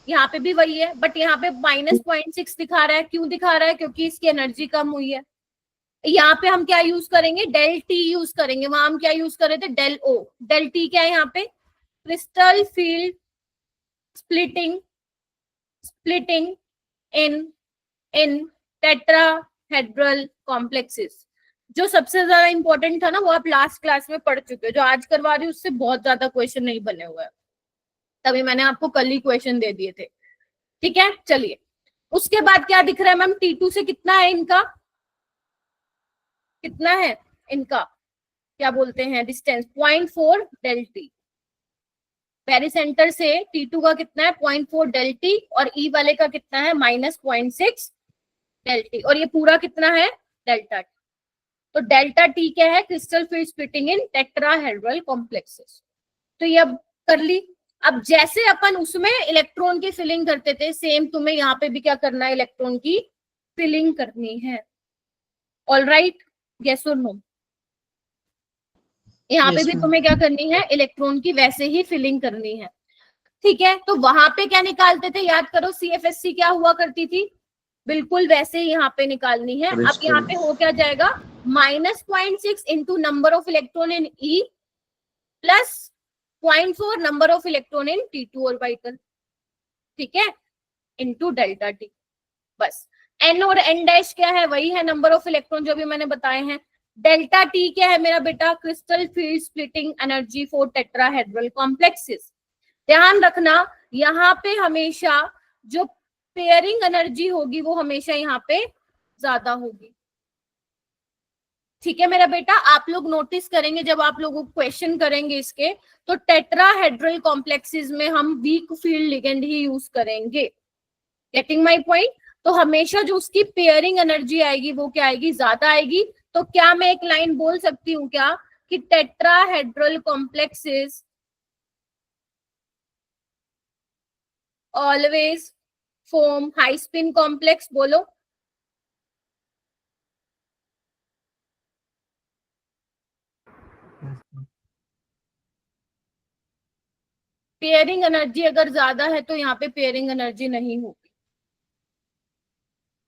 S1: यहाँ पे भी वही है, बट यहाँ पे -0.6 दिखा रहा है, क्यों दिखा रहा है, क्योंकि इसकी एनर्जी कम हुई है। यहाँ पे हम क्या यूज करेंगे, डेल टी यूज करेंगे, वहां हम क्या यूज कर रहे थे, डेल ओ। डेल टी क्या है यहाँ पे, क्रिस्टल फील्ड स्प्लिटिंग इन टेट्राहेड्रल कॉम्प्लेक्सेस। जो सबसे ज्यादा इंपॉर्टेंट था ना वो आप लास्ट क्लास में पढ़ चुके हो, जो आज करवा रही हूँ उससे बहुत ज्यादा क्वेश्चन नहीं बने हुए हैं, तभी मैंने आपको कल ही क्वेश्चन दे दिए थे। ठीक है, चलिए उसके बाद क्या दिख रहा है मैम, T2 से कितना है इनका, कितना है इनका, क्या बोलते हैं डिस्टेंस, 0.4 डेल टी। पेरिसेंटर से T2 का कितना है, 0.4 डेल टी, और E वाले का कितना है, -0.6 डेल टी, और ये पूरा कितना है, डेल्टा टी। तो डेल्टा टी क्या है, क्रिस्टल फील्ड स्प्लिटिंग इन टेट्राहेड्रल कॉम्प्लेक्सेस। तो ये अब कर ली। अब जैसे अपन उसमें इलेक्ट्रॉन की फिलिंग करते थे, सेम तुम्हें यहाँ पे भी क्या करना है, इलेक्ट्रॉन की फिलिंग करनी है। ऑल राइट, यस और नो? यहाँ पे
S7: Yes,
S1: भी
S7: ma'am.
S1: तुम्हें क्या करनी है, इलेक्ट्रॉन की वैसे ही फिलिंग करनी है। ठीक है, तो वहां पे क्या निकालते थे, याद करो, CFSC क्या हुआ करती थी, बिल्कुल वैसे ही यहाँ पे निकालनी है। अब यहाँ पे हो क्या जाएगा, -0.6 into number of electron in E plus 0.4 number of electron in T2 orbital, ठीक है, इंटू डेल्टा टी। बस N और N डैश क्या है, वही है नंबर ऑफ इलेक्ट्रॉन जो भी मैंने बताए हैं। डेल्टा टी क्या है मेरा बेटा, crystal field splitting energy for tetrahedral complexes. ध्यान रखना यहाँ पे हमेशा जो पेयरिंग एनर्जी होगी वो हमेशा यहाँ पे ज्यादा होगी। ठीक है मेरा बेटा, आप लोग नोटिस करेंगे जब आप लोगों को क्वेश्चन करेंगे इसके, तो टेट्राहेड्रल कॉम्प्लेक्सेस में हम वीक फील्ड लिगेंड ही यूज करेंगे। Getting my point? तो हमेशा जो उसकी पेयरिंग एनर्जी आएगी वो क्या आएगी, ज्यादा आएगी। तो क्या मैं एक लाइन बोल सकती हूँ क्या कि tetrahedral complexes always form high spin complex? बोलो। पेयरिंग एनर्जी अगर ज्यादा है तो यहाँ पे पेयरिंग एनर्जी नहीं होगी।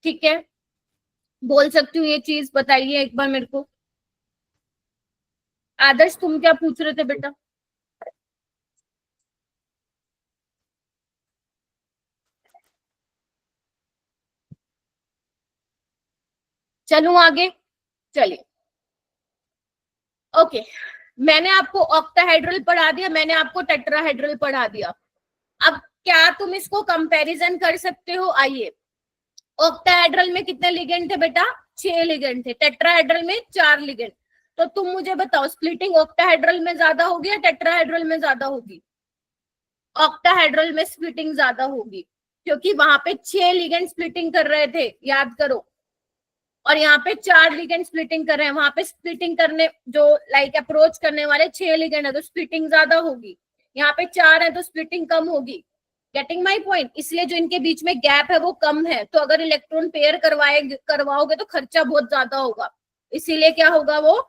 S1: ठीक है, बोल सकती हूँ ये चीज, बताइए एक बार मेरे को। आदर्श तुम क्या पूछ रहे थे बेटा? चलूं आगे? चलिए, ओके, मैंने आपको ऑक्टाहेड्रल पढ़ा दिया, मैंने आपको टेट्राहेड्रल पढ़ा दिया। अब क्या तुम इसको कंपैरिजन कर सकते हो? आइए, ऑक्टाहेड्रल में कितने लिगेंड थे बेटा? 6 लिगेंड थे। टेट्राहेड्रल में 4 लिगेंड। तो तुम मुझे बताओ, स्प्लिटिंग ऑक्टाहेड्रल में ज्यादा होगी या टेट्राहेड्रल में ज्यादा होगी? ऑक्टाहेड्रल में स्प्लिटिंग ज्यादा होगी, क्योंकि वहां पे 6 लिगेंड स्प्लिटिंग कर रहे थे, याद करो, और यहाँ पे 4 लिगेंड स्प्लिटिंग कर रहे हैं। वहां पे स्प्लिटिंग करने जो लाइक अप्रोच करने वाले 6 लिगेंड है तो स्प्लिटिंग ज्यादा होगी, यहाँ पे 4 है तो स्प्लिटिंग कम होगी। Getting my point? इसलिए जो इनके बीच में गैप है वो कम है। तो अगर इलेक्ट्रॉन पेयर करवाओगे तो खर्चा बहुत ज्यादा होगा, इसीलिए क्या होगा, वो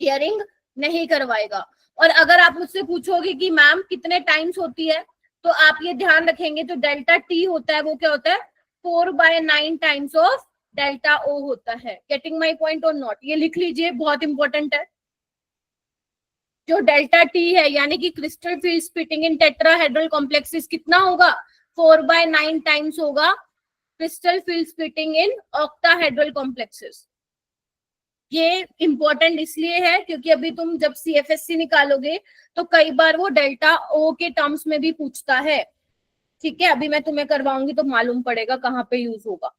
S1: पेयरिंग नहीं करवाएगा। और अगर आप मुझसे पूछोगे कि मैम कितने टाइम्स होती है, तो आप ये ध्यान रखेंगे जो डेल्टा टी होता है वो क्या होता है, 4/9 टाइम्स ऑफ डेल्टा ओ होता है। गेटिंग माई पॉइंट और नॉट? ये लिख लीजिए, बहुत इंपॉर्टेंट है। जो डेल्टा टी है यानी कि क्रिस्टल फील्ड स्प्लिटिंग इन टेट्राहेड्रल कॉम्प्लेक्सेस कितना होगा, 4/9 टाइम्स होगा crystal field splitting in octahedral complexes. ये इंपॉर्टेंट इसलिए है क्योंकि अभी तुम जब CFSC निकालोगे तो कई बार वो डेल्टा ओ के टर्म्स में भी पूछता है। ठीक है, अभी मैं तुम्हें करवाऊंगी तो मालूम पड़ेगा कहाँ पे यूज होगा।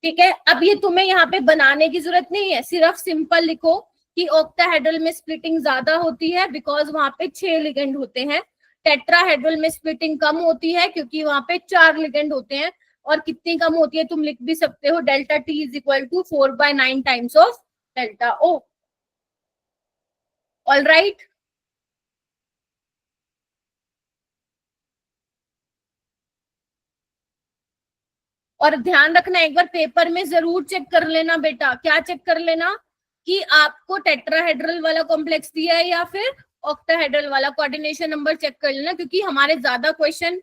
S1: ठीक है, अब ये तुम्हें यहाँ पे बनाने की जरूरत नहीं है, सिर्फ सिंपल लिखो कि ऑक्टाहेड्रल में स्प्लिटिंग ज्यादा होती है बिकॉज वहां पे 6 लिगेंड होते हैं। टेट्राहेड्रल में स्प्लिटिंग कम होती है क्योंकि वहां पे 4 लिगेंड होते हैं। और कितनी कम होती है तुम लिख भी सकते हो, delta t is equal to 4/9 times of delta o. All right, और ध्यान रखना एक बार पेपर में जरूर चेक कर लेना बेटा। क्या चेक कर लेना कि आपको टेट्राहेड्रल वाला कॉम्प्लेक्स दिया है या फिर ऑक्टाहेड्रल वाला। कोऑर्डिनेशन नंबर चेक कर लेना क्योंकि हमारे ज्यादा क्वेश्चन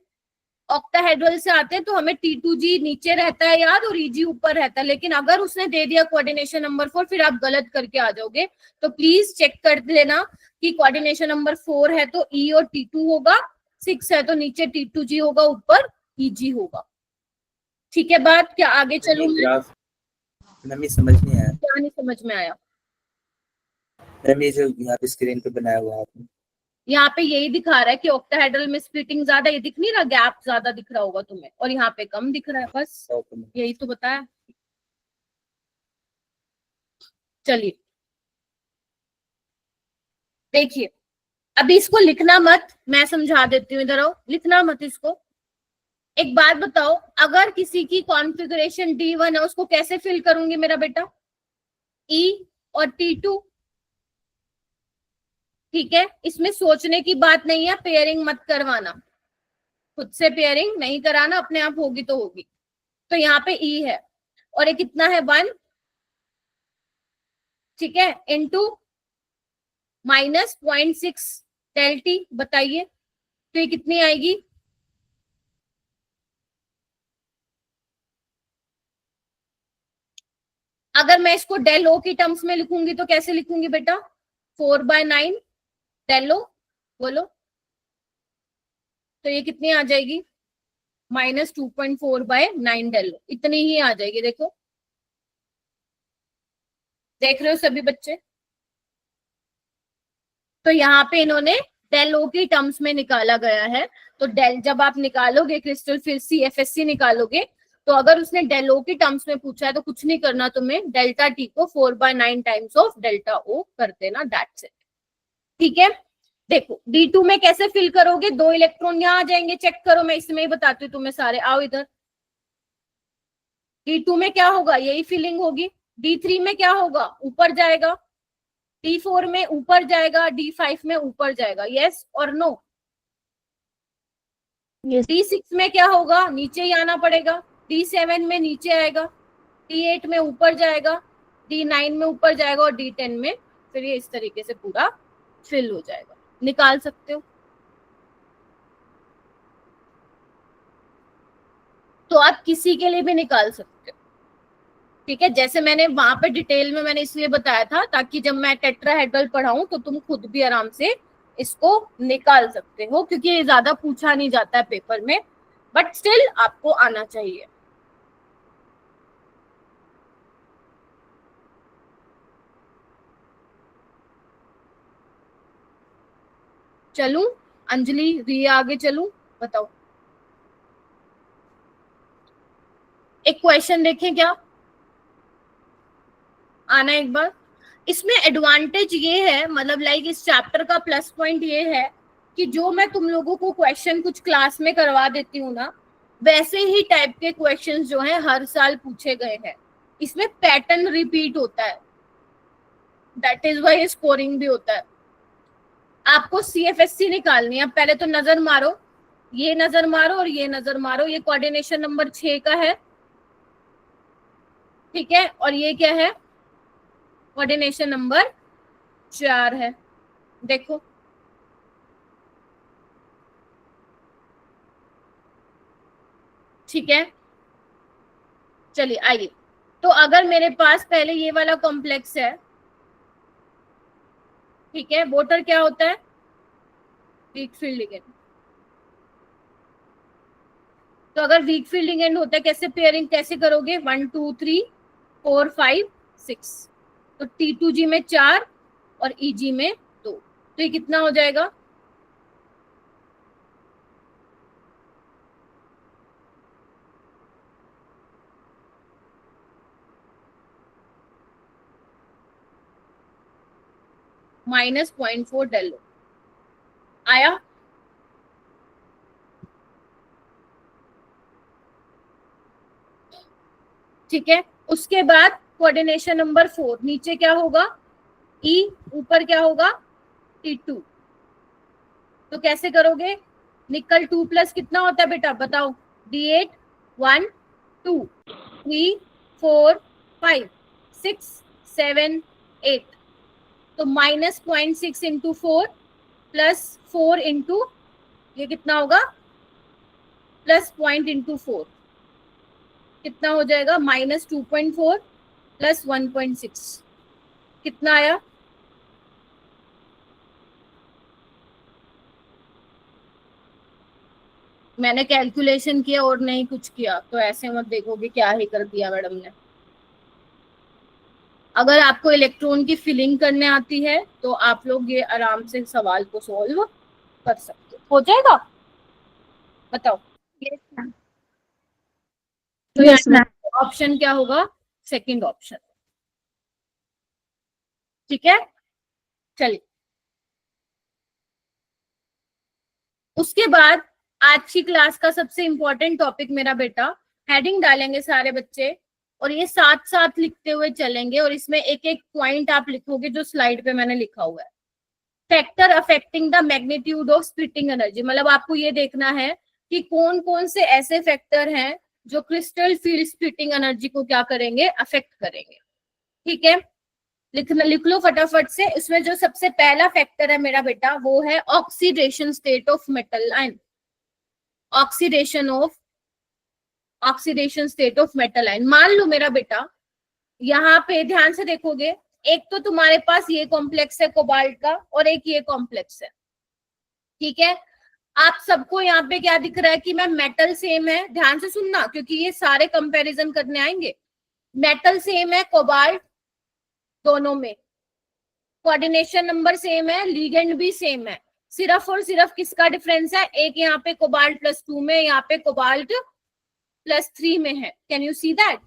S1: ऑक्टाहेड्रल से आते हैं तो हमें T2G नीचे रहता है याद और EG ऊपर रहता है। लेकिन अगर उसने दे दिया कोऑर्डिनेशन नंबर 4 फिर आप गलत करके आ जाओगे। तो प्लीज चेक कर लेना कि कोऑर्डिनेशन नंबर 4 है तो E और T2 होगा, 6 है तो नीचे T2G होगा, ऊपर EG होगा। ठीक है बात, क्या आगे चलूं मैं?
S6: मैम ये समझ नहीं आया।
S1: क्या नहीं समझ में आया?
S6: मैम ये जो यहाँ पे स्क्रीन पे बनाया हुआ है आपने,
S1: यहाँ पे यही दिखा रहा है कि ऑक्टाहेड्रल में स्प्लिटिंग ज्यादा, ये दिख नहीं रहा, गैप ज्यादा दिख रहा होगा तुम्हें, और यहाँ पे कम दिख रहा है, बस यही तो बताया। चलिए देखिए, अभी इसको लिखना मत, मैं समझा देती हूँ, इधर आओ, लिखना मत इसको। एक बात बताओ, अगर किसी की कॉन्फ़िगरेशन D1 है उसको कैसे फिल करूंगी मेरा बेटा? E और T2। ठीक है, इसमें सोचने की बात नहीं है, पेयरिंग मत करवाना, खुद से पेयरिंग नहीं कराना, अपने आप होगी तो होगी। तो यहाँ पे E है और ये कितना है 1, ठीक है, इनटू -0.6 डेल टी, बताइए तो ये कितनी आएगी? अगर मैं इसको डेल ओ की टर्म्स में लिखूंगी तो कैसे लिखूंगी बेटा? 4/9 डेल ओ, बोलो तो ये कितनी आ जाएगी? -2.4/9 डेल ओ, इतनी ही आ जाएगी। देखो, देख रहे हो सभी बच्चे? तो यहाँ पे इन्होंने डेल ओ की टर्म्स में निकाला गया है। तो डेल जब आप निकालोगे क्रिस्टल, फिर CFSC निकालोगे, तो अगर उसने डेल ओ की टर्म्स में पूछा है तो कुछ नहीं करना तुम्हें, डेल्टा टी को 4/9 टाइम्स ऑफ डेल्टा ओ कर देना, दैट्स इट। ठीक है, देखो D2 में कैसे फिल करोगे? 2 इलेक्ट्रॉन यहाँ आ जाएंगे, चेक करो, मैं इसमें ही बताती हूँ तुम्हें सारे, आओ इधर। D2 में क्या होगा? यही फिलिंग होगी। D3 में क्या होगा? ऊपर जाएगा। D4 में ऊपर जाएगा, D5 में ऊपर जाएगा, यस और नो? D6 में क्या होगा? नीचे ही आना पड़ेगा। D7 में नीचे आएगा, D8 में ऊपर जाएगा, D9 में ऊपर जाएगा और D10 में फिर ये इस तरीके से पूरा फिल हो जाएगा। निकाल सकते हो। तो आप किसी के लिए भी निकाल सकते हो। ठीक है, जैसे मैंने वहां पे डिटेल में मैंने इसलिए बताया था ताकि जब मैं टेट्राहेड्रल पढ़ाऊं तो तुम खुद भी आराम से इसको निकाल सकते हो, क्योंकि ये ज्यादा पूछा नहीं जाता है पेपर में, बट स्टिल आपको आना चाहिए। चलूं अंजलि, रिया आगे चलूं? बताओ, एक क्वेश्चन देखें क्या? आना एक बार। इसमें एडवांटेज ये है, मतलब लाइक इस चैप्टर का प्लस पॉइंट ये है कि जो मैं तुम लोगों को क्वेश्चन कुछ क्लास में करवा देती हूँ ना, वैसे ही टाइप के क्वेश्चंस जो हैं हर साल पूछे गए हैं। इसमें पैटर्न रिपीट होता है, दैट इज व्हाई स्कोरिंग भी होता है। आपको CFSC निकालनी है, अब पहले तो नजर मारो, ये नजर मारो और ये नजर मारो। ये कोऑर्डिनेशन नंबर 6 का है, ठीक है, और ये क्या है? कोऑर्डिनेशन नंबर 4 है। देखो, ठीक है, चलिए आइए। तो अगर मेरे पास पहले ये वाला कॉम्प्लेक्स है, ठीक है, वोटर क्या होता है? Week field ligand. तो अगर वीक फील्ड लिगेंड होता है, कैसे पेयरिंग कैसे करोगे? 1 2 3 4 5 6, तो T2G में 4 और EG में 2, तो ये कितना हो जाएगा? -0.4 डेलो आया। ठीक है, उसके बाद कोऑर्डिनेशन नंबर 4, नीचे क्या होगा? E, ऊपर क्या होगा? T2। तो कैसे करोगे? निकल 2 प्लस कितना होता है बेटा बताओ? D8 1 2 3 4 5 6 7 8, तो -0.6 इंटू 4 प्लस 4 इंटू ये कितना होगा? प्लस पॉइंट इंटू 4 कितना हो जाएगा? -2.4 प्लस 1.6 कितना आया? मैंने कैलकुलेशन किया और नहीं कुछ किया, तो ऐसे मत देखोगे क्या ही कर दिया मैडम ने। अगर आपको इलेक्ट्रॉन की फिलिंग करने आती है तो आप लोग ये आराम से सवाल को सॉल्व कर सकते हो जाएगा। बताओ।
S2: Yes, ma'am.
S1: तो
S2: Yes, ma'am.
S1: ऑप्शन क्या होगा? Second option. ठीक है, चलिए उसके बाद आज की क्लास का सबसे इंपॉर्टेंट टॉपिक मेरा बेटा, हेडिंग डालेंगे सारे बच्चे और ये साथ साथ लिखते हुए चलेंगे और इसमें एक एक पॉइंट आप लिखोगे जो स्लाइड पे मैंने लिखा हुआ है। Factor affecting the magnitude of splitting energy, मतलब आपको ये देखना है कि कौन कौन से ऐसे फैक्टर हैं जो क्रिस्टल फील्ड स्प्लिटिंग एनर्जी को क्या करेंगे? अफेक्ट करेंगे। ठीक है, लिख लो फटाफट से। इसमें जो सबसे पहला फैक्टर है मेरा बेटा वो है oxidation state of metal ion. Oxidation state of metal ion. मान लो मेरा बेटा यहाँ पे ध्यान से देखोगे, एक तो तुम्हारे पास ये कॉम्प्लेक्स है कोबाल्ट का और एक ये कॉम्प्लेक्स है। ठीक है, आप सबको यहाँ पे क्या दिख रहा है कि मैं मेटल सेम है, ध्यान से सुनना क्योंकि ये सारे कंपैरिजन करने आएंगे। मेटल सेम है कोबाल्ट दोनों में, कोऑर्डिनेशन नंबर सेम है, लिगेंड भी सेम है, सिर्फ और सिर्फ किसका डिफरेंस है? एक यहाँ पे कोबाल्ट +2 में, यहाँ पे कोबाल्ट +3 में है। Can you see that?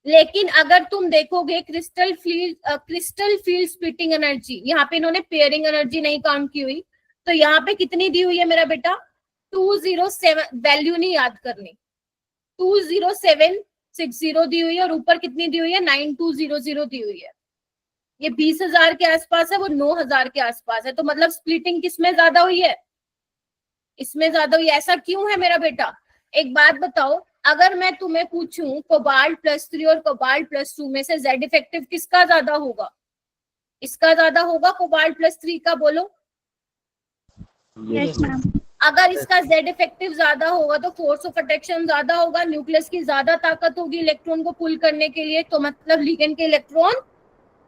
S1: लेकिन अगर तुम देखोगे क्रिस्टल फील्ड स्प्लिटिंग एनर्जी, यहाँ पे इन्होंने पेयरिंग एनर्जी नहीं काउंट की हुई, तो यहाँ पे कितनी दी हुई है मेरा बेटा? 207, वैल्यू नहीं याद करनी, 20760 दी हुई है और ऊपर कितनी दी हुई है? 9200 दी हुई है। ये 20,000 के आसपास है, वो 9,000 के आसपास है, तो मतलब स्प्लिटिंग किसमें ज्यादा हुई है? इसमें ज्यादा हुई है। ऐसा क्यों है मेरा बेटा? एक बात बताओ, अगर मैं तुम्हें पूछूं कोबाल्ट +3 और कोबाल्ट +2 में से जेड इफेक्टिव किसका ज्यादा होगा? इसका ज्यादा होगा, कोबाल्ट +3 का। बोलो।
S2: Yes, ma'am.
S1: अगर इसका जेड इफेक्टिव ज्यादा होगा तो फोर्स ऑफ अट्रैक्शन ज्यादा होगा, न्यूक्लियस की ज्यादा ताकत होगी इलेक्ट्रॉन को पुल करने के लिए, तो मतलब लिगेंड के इलेक्ट्रॉन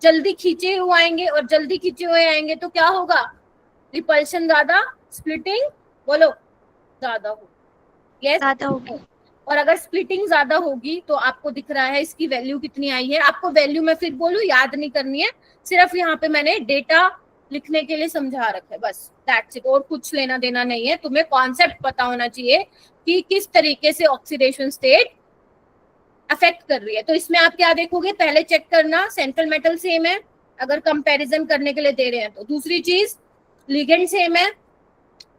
S1: जल्दी खींचे हुए आएंगे और जल्दी खींचे हुए आएंगे तो क्या होगा? रिपल्शन ज्यादा, स्प्लिटिंग बोलो ज्यादा होगी। यस,
S2: ज्यादा होगी।
S1: और अगर स्प्लिटिंग ज्यादा होगी तो आपको दिख रहा है इसकी वैल्यू कितनी आई है। आपको वैल्यू मैं फिर बोलूं, याद नहीं करनी है, सिर्फ यहाँ पे मैंने डेटा लिखने के लिए समझा रखा है, बस दैट्स इट। और कुछ लेना देना नहीं है, तुम्हें कॉन्सेप्ट पता होना चाहिए कि किस तरीके से ऑक्सीडेशन स्टेट अफेक्ट कर रही है। तो इसमें आप क्या देखोगे? पहले चेक करना सेंट्रल मेटल सेम है अगर कंपैरिजन करने के लिए दे रहे हैं तो। दूसरी चीज, लिगेंड सेम है,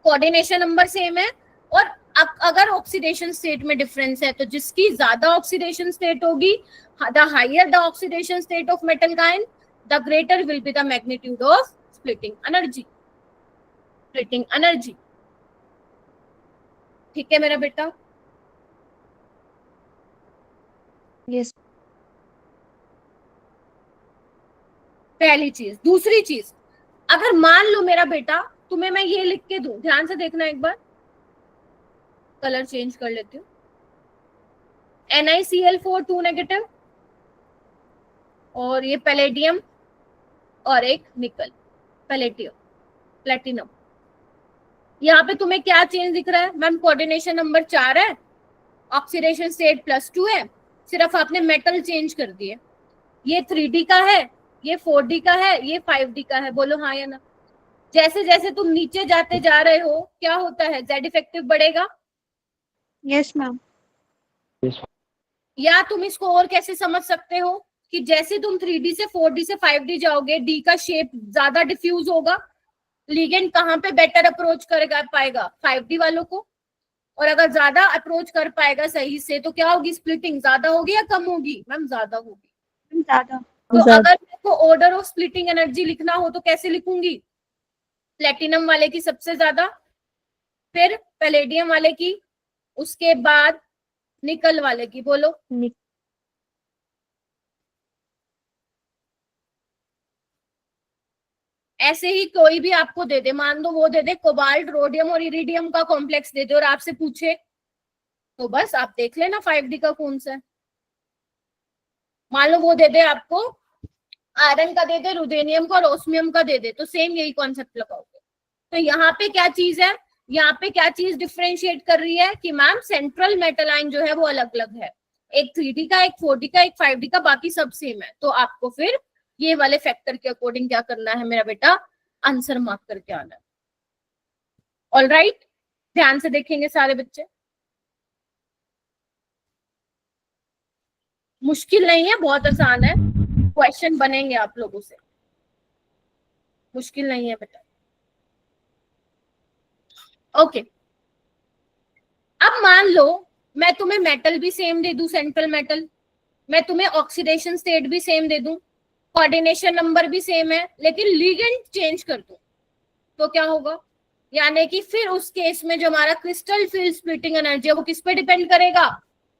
S1: कोऑर्डिनेशन नंबर सेम है, और अब अगर ऑक्सीडेशन स्टेट में डिफरेंस है तो जिसकी ज्यादा ऑक्सीडेशन स्टेट होगी, the higher the oxidation state of metal ion, the greater will be the magnitude of splitting energy. ठीक है मेरा बेटा?
S2: Yes.
S1: पहली चीज। दूसरी चीज, अगर मान लो मेरा बेटा तुम्हें मैं ये लिख के दूं, ध्यान से देखना एक बार, कलर चेंज कर लेती हूँ, NiCl4 2 नेगेटिव और ये पैलेडियम और एक निकल प्लेटिनम। यहाँ पे तुम्हें क्या चेंज दिख रहा है? मैम कोऑर्डिनेशन नंबर 4 है, ऑक्सीडेशन स्टेट +2 है, सिर्फ आपने मेटल चेंज कर दिए। ये 3D का है, ये 4D का है, ये 5D का है, बोलो हाँ या ना। जैसे जैसे तुम नीचे जाते जा रहे हो क्या होता है, जेड इफेक्टिव बढ़ेगा।
S2: Yes, ma'am.
S1: या तुम इसको और कैसे समझ सकते हो कि जैसे तुम 3D से 4D से 5D जाओगे, डी का शेप ज्यादा डिफ्यूज होगा, लिगेंड कहाँ पे बेटर अप्रोच कर पाएगा, 5D वालों को। और अगर ज्यादा अप्रोच कर पाएगा सही से तो क्या होगी, स्प्लिटिंग ज्यादा होगी या कम होगी, मैम ज्यादा होगी।
S2: ज़्यादा।
S1: तो अगर मेरे को ऑर्डर ऑफ स्प्लिटिंग एनर्जी लिखना हो तो कैसे लिखूंगी, प्लेटिनम वाले की सबसे ज्यादा, फिर पैलेडियम वाले की, उसके बाद निकल वाले की, बोलो। ऐसे ही कोई भी आपको दे दे, मान दो वो दे दे कोबाल्ट, रोडियम और इरिडियम का कॉम्प्लेक्स दे दे और आपसे पूछे तो बस आप देख लेना 5D का कौन सा है। मान लो वो दे दे आपको आयरन का दे दे, रुदेनियम का और ओस्मियम का दे दे, तो सेम यही कॉन्सेप्ट लगाओगे। तो यहाँ पे क्या चीज है, यहाँ पे क्या चीज डिफरेंशिएट कर रही है कि मैम सेंट्रल मेटल आयन जो है वो अलग अलग है, एक 3D का, एक 4D का, एक 5D का, बाकी सब सेम है। तो आपको फिर ये वाले फैक्टर के अकॉर्डिंग क्या करना है मेरा बेटा, आंसर मार्क करके आना है। ऑल राइट, ध्यान से देखेंगे सारे बच्चे, मुश्किल नहीं है, बहुत आसान है, क्वेश्चन बनेंगे आप लोगों से, मुश्किल नहीं है बेटा। ओके, अब मान लो मैं तुम्हें मेटल भी सेम दे दूं, सेंट्रल मेटल, मैं तुम्हें ऑक्सीडेशन स्टेट भी सेम दे दूं, कोऑर्डिनेशन नंबर भी सेम है, लेकिन लिगेंड चेंज कर दूं तो क्या होगा, यानी कि फिर उस केस में जो हमारा क्रिस्टल फील्ड स्प्लिटिंग एनर्जी है वो किस पे डिपेंड करेगा,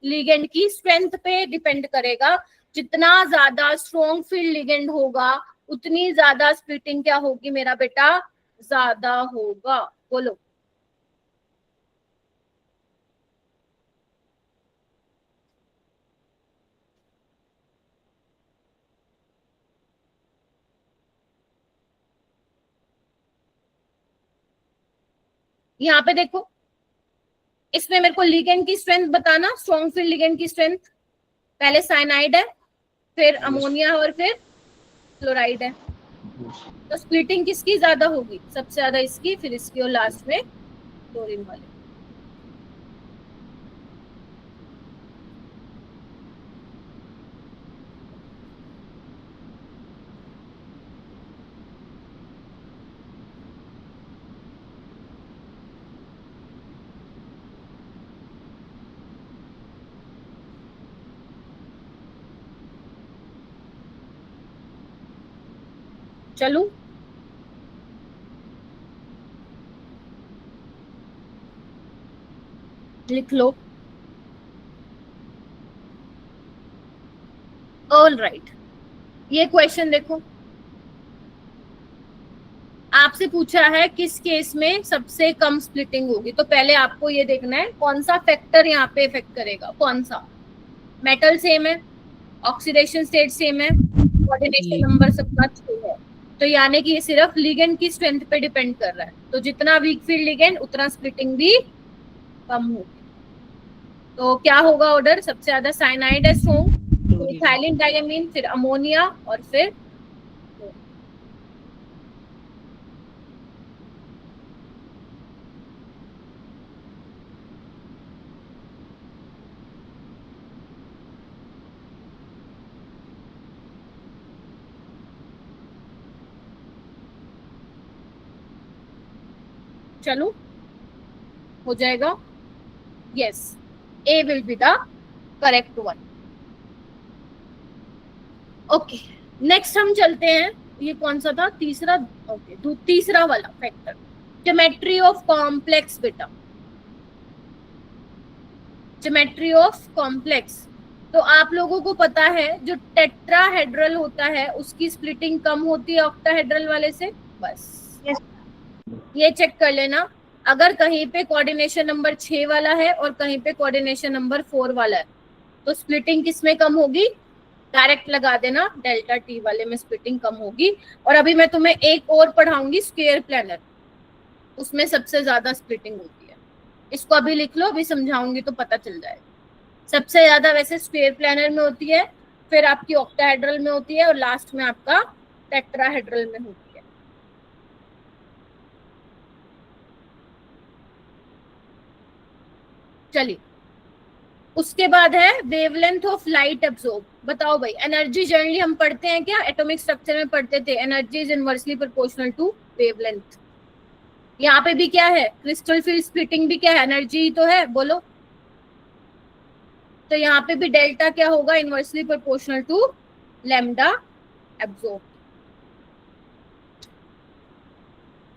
S1: लिगेंड की स्ट्रेंथ पे डिपेंड करेगा। जितना ज्यादा स्ट्रॉन्ग फील्ड लिगेंड होगा उतनी ज्यादा स्प्लिटिंग क्या होगी मेरा बेटा, ज्यादा होगा, बोलो। यहाँ पे देखो, इसमें मेरे को लिगेंड की स्ट्रेंथ बताना, स्ट्रॉन्ग फील्ड लिगेंड की स्ट्रेंथ, पहले साइनाइड है, फिर अमोनिया और फिर क्लोराइड है, तो स्प्लिटिंग किसकी ज्यादा होगी, सबसे ज्यादा इसकी, फिर इसकी और लास्ट में क्लोरीन वाले। चलू, लिख लो। ऑल राइट, ये क्वेश्चन देखो, आपसे पूछा है किस केस में सबसे कम स्प्लिटिंग होगी, तो पहले आपको ये देखना है कौन सा फैक्टर यहाँ पे इफेक्ट करेगा, कौन सा, मेटल सेम है, ऑक्सीडेशन स्टेट सेम है, कोऑर्डिनेशन नंबर सबका 6 है, तो यानी कि ये सिर्फ लिगेंड की स्ट्रेंथ पे डिपेंड कर रहा है, तो जितना वीक फील्ड लिगेंड उतना स्प्लिटिंग भी कम होगी। तो क्या होगा ऑर्डर, सबसे ज्यादा साइनाइड है स्ट्रॉन्ग, फिर इथाइलिन डायमीन, फिर अमोनिया और फिर चलो हो जाएगा, yes, A will be the correct one. Okay, next हम चलते हैं, ये कौन सा था, तीसरा, ओके, तीसरा वाला फैक्टर, ज्योमेट्री ऑफ कॉम्प्लेक्स बेटा, ज्योमेट्री ऑफ कॉम्प्लेक्स। तो आप लोगों को पता है जो टेट्राहेड्रल होता है उसकी स्प्लिटिंग कम होती है ऑक्टाहेड्रल वाले से, बस ये चेक कर लेना। अगर कहीं पे कोऑर्डिनेशन नंबर 6 वाला है और कहीं पे कोऑर्डिनेशन नंबर 4 वाला है तो स्प्लिटिंग किसमें कम होगी, डायरेक्ट लगा देना, डेल्टा टी वाले में स्प्लिटिंग कम होगी। और अभी मैं तुम्हें एक और पढ़ाऊंगी स्क्वायर प्लानर, उसमें सबसे ज्यादा स्प्लिटिंग होती है, इसको अभी लिख लो, अभी समझाऊंगी तो पता चल जाएगा। सबसे ज्यादा वैसे स्क्वायर प्लानर में होती है फिर आपकी ऑक्टाहेड्रल में होती है और लास्ट में आपका टेट्राहेड्रल में होती है। चलिए, उसके बाद है वेवलेंथ ऑफ लाइट एब्जॉर्ब। बताओ भाई, एनर्जी जनरली हम पढ़ते हैं क्या, एटॉमिक स्ट्रक्चर में पढ़ते थे, energy is inversely proportional to wavelength. यहाँ पे भी क्या है, क्रिस्टल फील्ड स्प्लिटिंग भी क्या है, एनर्जी तो है, बोलो। तो यहाँ पे भी डेल्टा क्या होगा, inversely proportional to lambda absorb.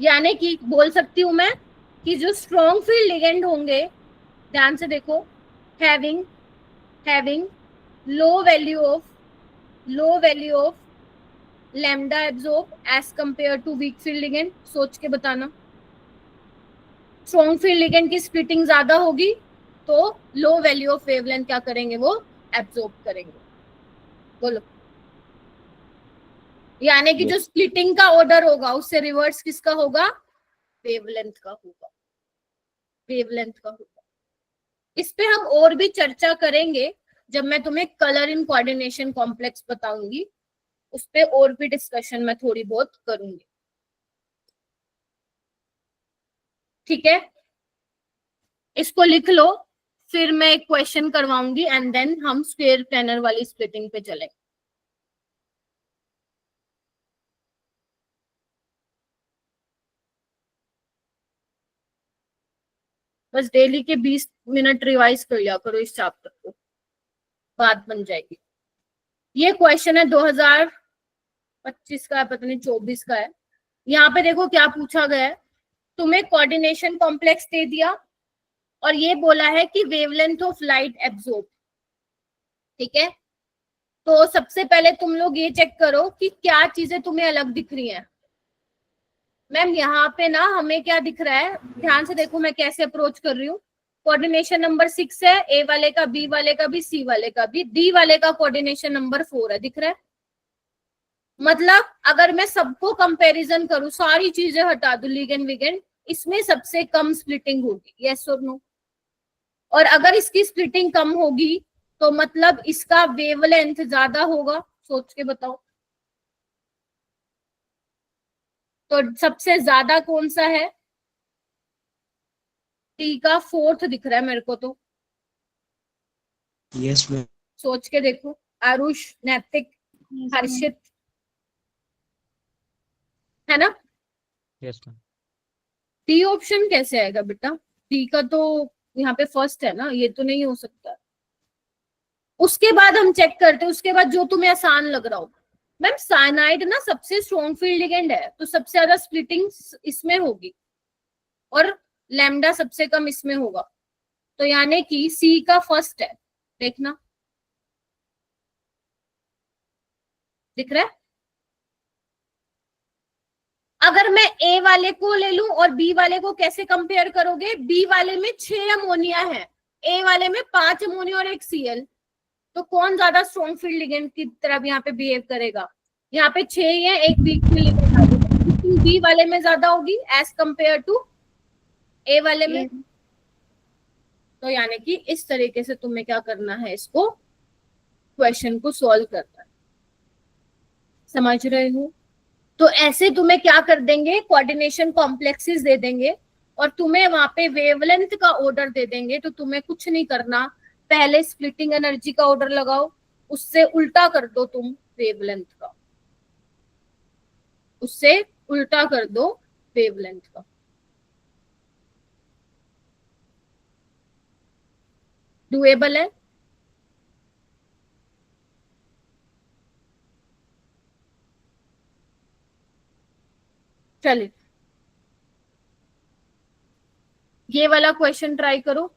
S1: यानी कि बोल सकती हूं मैं कि जो स्ट्रॉन्ग फील्ड लिगेंड होंगे, ध्यान से देखो, having low value of lambda absorb as compare to weak field ligand. सोच के बताना, स्ट्रॉन्ग फील्ड लिगेंड की स्प्लिटिंग ज्यादा होगी तो लो वैल्यू ऑफ वेवलेंथ क्या करेंगे, वो एब्जॉर्ब करेंगे। बोलो। यानी कि जो स्प्लिटिंग का ऑर्डर होगा उससे रिवर्स किसका होगा, वेवलेंथ का होगा, वेवलेंथ का होगा। इस पे हम और भी चर्चा करेंगे जब मैं तुम्हें कलर इन कोऑर्डिनेशन कॉम्प्लेक्स बताऊंगी, उस पे और भी डिस्कशन मैं थोड़ी बहुत करूंगी। ठीक है, इसको लिख लो, फिर मैं एक क्वेश्चन करवाऊंगी एंड देन हम स्क्वायर प्लेनर वाली स्प्लिटिंग पे चलेंगे। बस डेली के 20 मिनट रिवाइज कर लिया करो इस चैप्टर को, बात बन जाएगी। ये क्वेश्चन है 2025 का है, पता नहीं 24 का है। यहाँ पे देखो क्या पूछा गया है, तुम्हें कोऑर्डिनेशन कॉम्प्लेक्स दे दिया और ये बोला है कि वेवलेंथ ऑफ लाइट एब्जॉर्ब। ठीक है, तो सबसे पहले तुम लोग ये चेक करो कि क्या चीजें तुम्हें अलग दिख रही हैं। मैम यहाँ पे ना हमें क्या दिख रहा है, ध्यान से देखो मैं कैसे अप्रोच कर रही हूँ। कोऑर्डिनेशन नंबर 6 है, ए वाले का, बी वाले का भी, सी वाले का भी, डी वाले का कोऑर्डिनेशन नंबर 4 है, दिख रहा है। मतलब अगर मैं सबको कंपैरिजन करूं, सारी चीजें हटा दूं, लिगेंड विगेंड, इसमें सबसे कम स्प्लिटिंग होगी, यस और नो। और अगर इसकी स्प्लिटिंग कम होगी तो मतलब इसका वेवलेंथ ज्यादा होगा। सोच के बताओ, तो सबसे ज्यादा कौन सा है, टी का 4th दिख रहा है मेरे को तो।
S7: Yes ma'am.
S1: सोच के देखो, आरुष, नैतिक, हर्षित, है ना।
S3: Yes ma'am.
S1: डी ऑप्शन कैसे आएगा बेटा, डी का तो यहाँ पे फर्स्ट है ना, ये तो नहीं हो सकता। उसके बाद हम चेक करते हैं, उसके बाद जो तुम्हें आसान लग रहा हो। मैम साइनाइड ना सबसे स्ट्रॉन्ग फील्ड लिगेंड है, तो सबसे ज्यादा स्प्लिटिंग इसमें होगी और लैम्डा सबसे कम इसमें होगा, तो यानी कि सी का फर्स्ट है। देखना, दिख रहा है। अगर मैं ए वाले को ले लूं और बी वाले को कैसे कंपेयर करोगे, बी वाले में 6 अमोनिया है, ए वाले में 5 अमोनिया और 1 Cl, तो कौन ज्यादा स्ट्रॉन्ग फील्ड लिगेंड की तरह यहाँ पे बिहेव करेगा। यहाँ पे 6 ही है, एक वीक फील्ड लिगेंड बी वाले में ज्यादा होगी एज कंपेयर टू ए वाले में। तो यानी कि इस तरीके से तुम्हें क्या करना है, इसको क्वेश्चन को सॉल्व करना है। समझ रहे हो। तो ऐसे तुम्हें क्या कर देंगे, कोऑर्डिनेशन कॉम्प्लेक्सेस दे देंगे और तुम्हें वहां पे वेवलेंथ का ऑर्डर दे देंगे। तो तुम्हें कुछ नहीं करना, पहले स्प्लिटिंग एनर्जी का ऑर्डर लगाओ, उससे उल्टा कर दो तुम वेवलेंथ का, उससे उल्टा कर दो वेवलेंथ का। डुएबल है। चलिए, ये वाला क्वेश्चन ट्राई करो।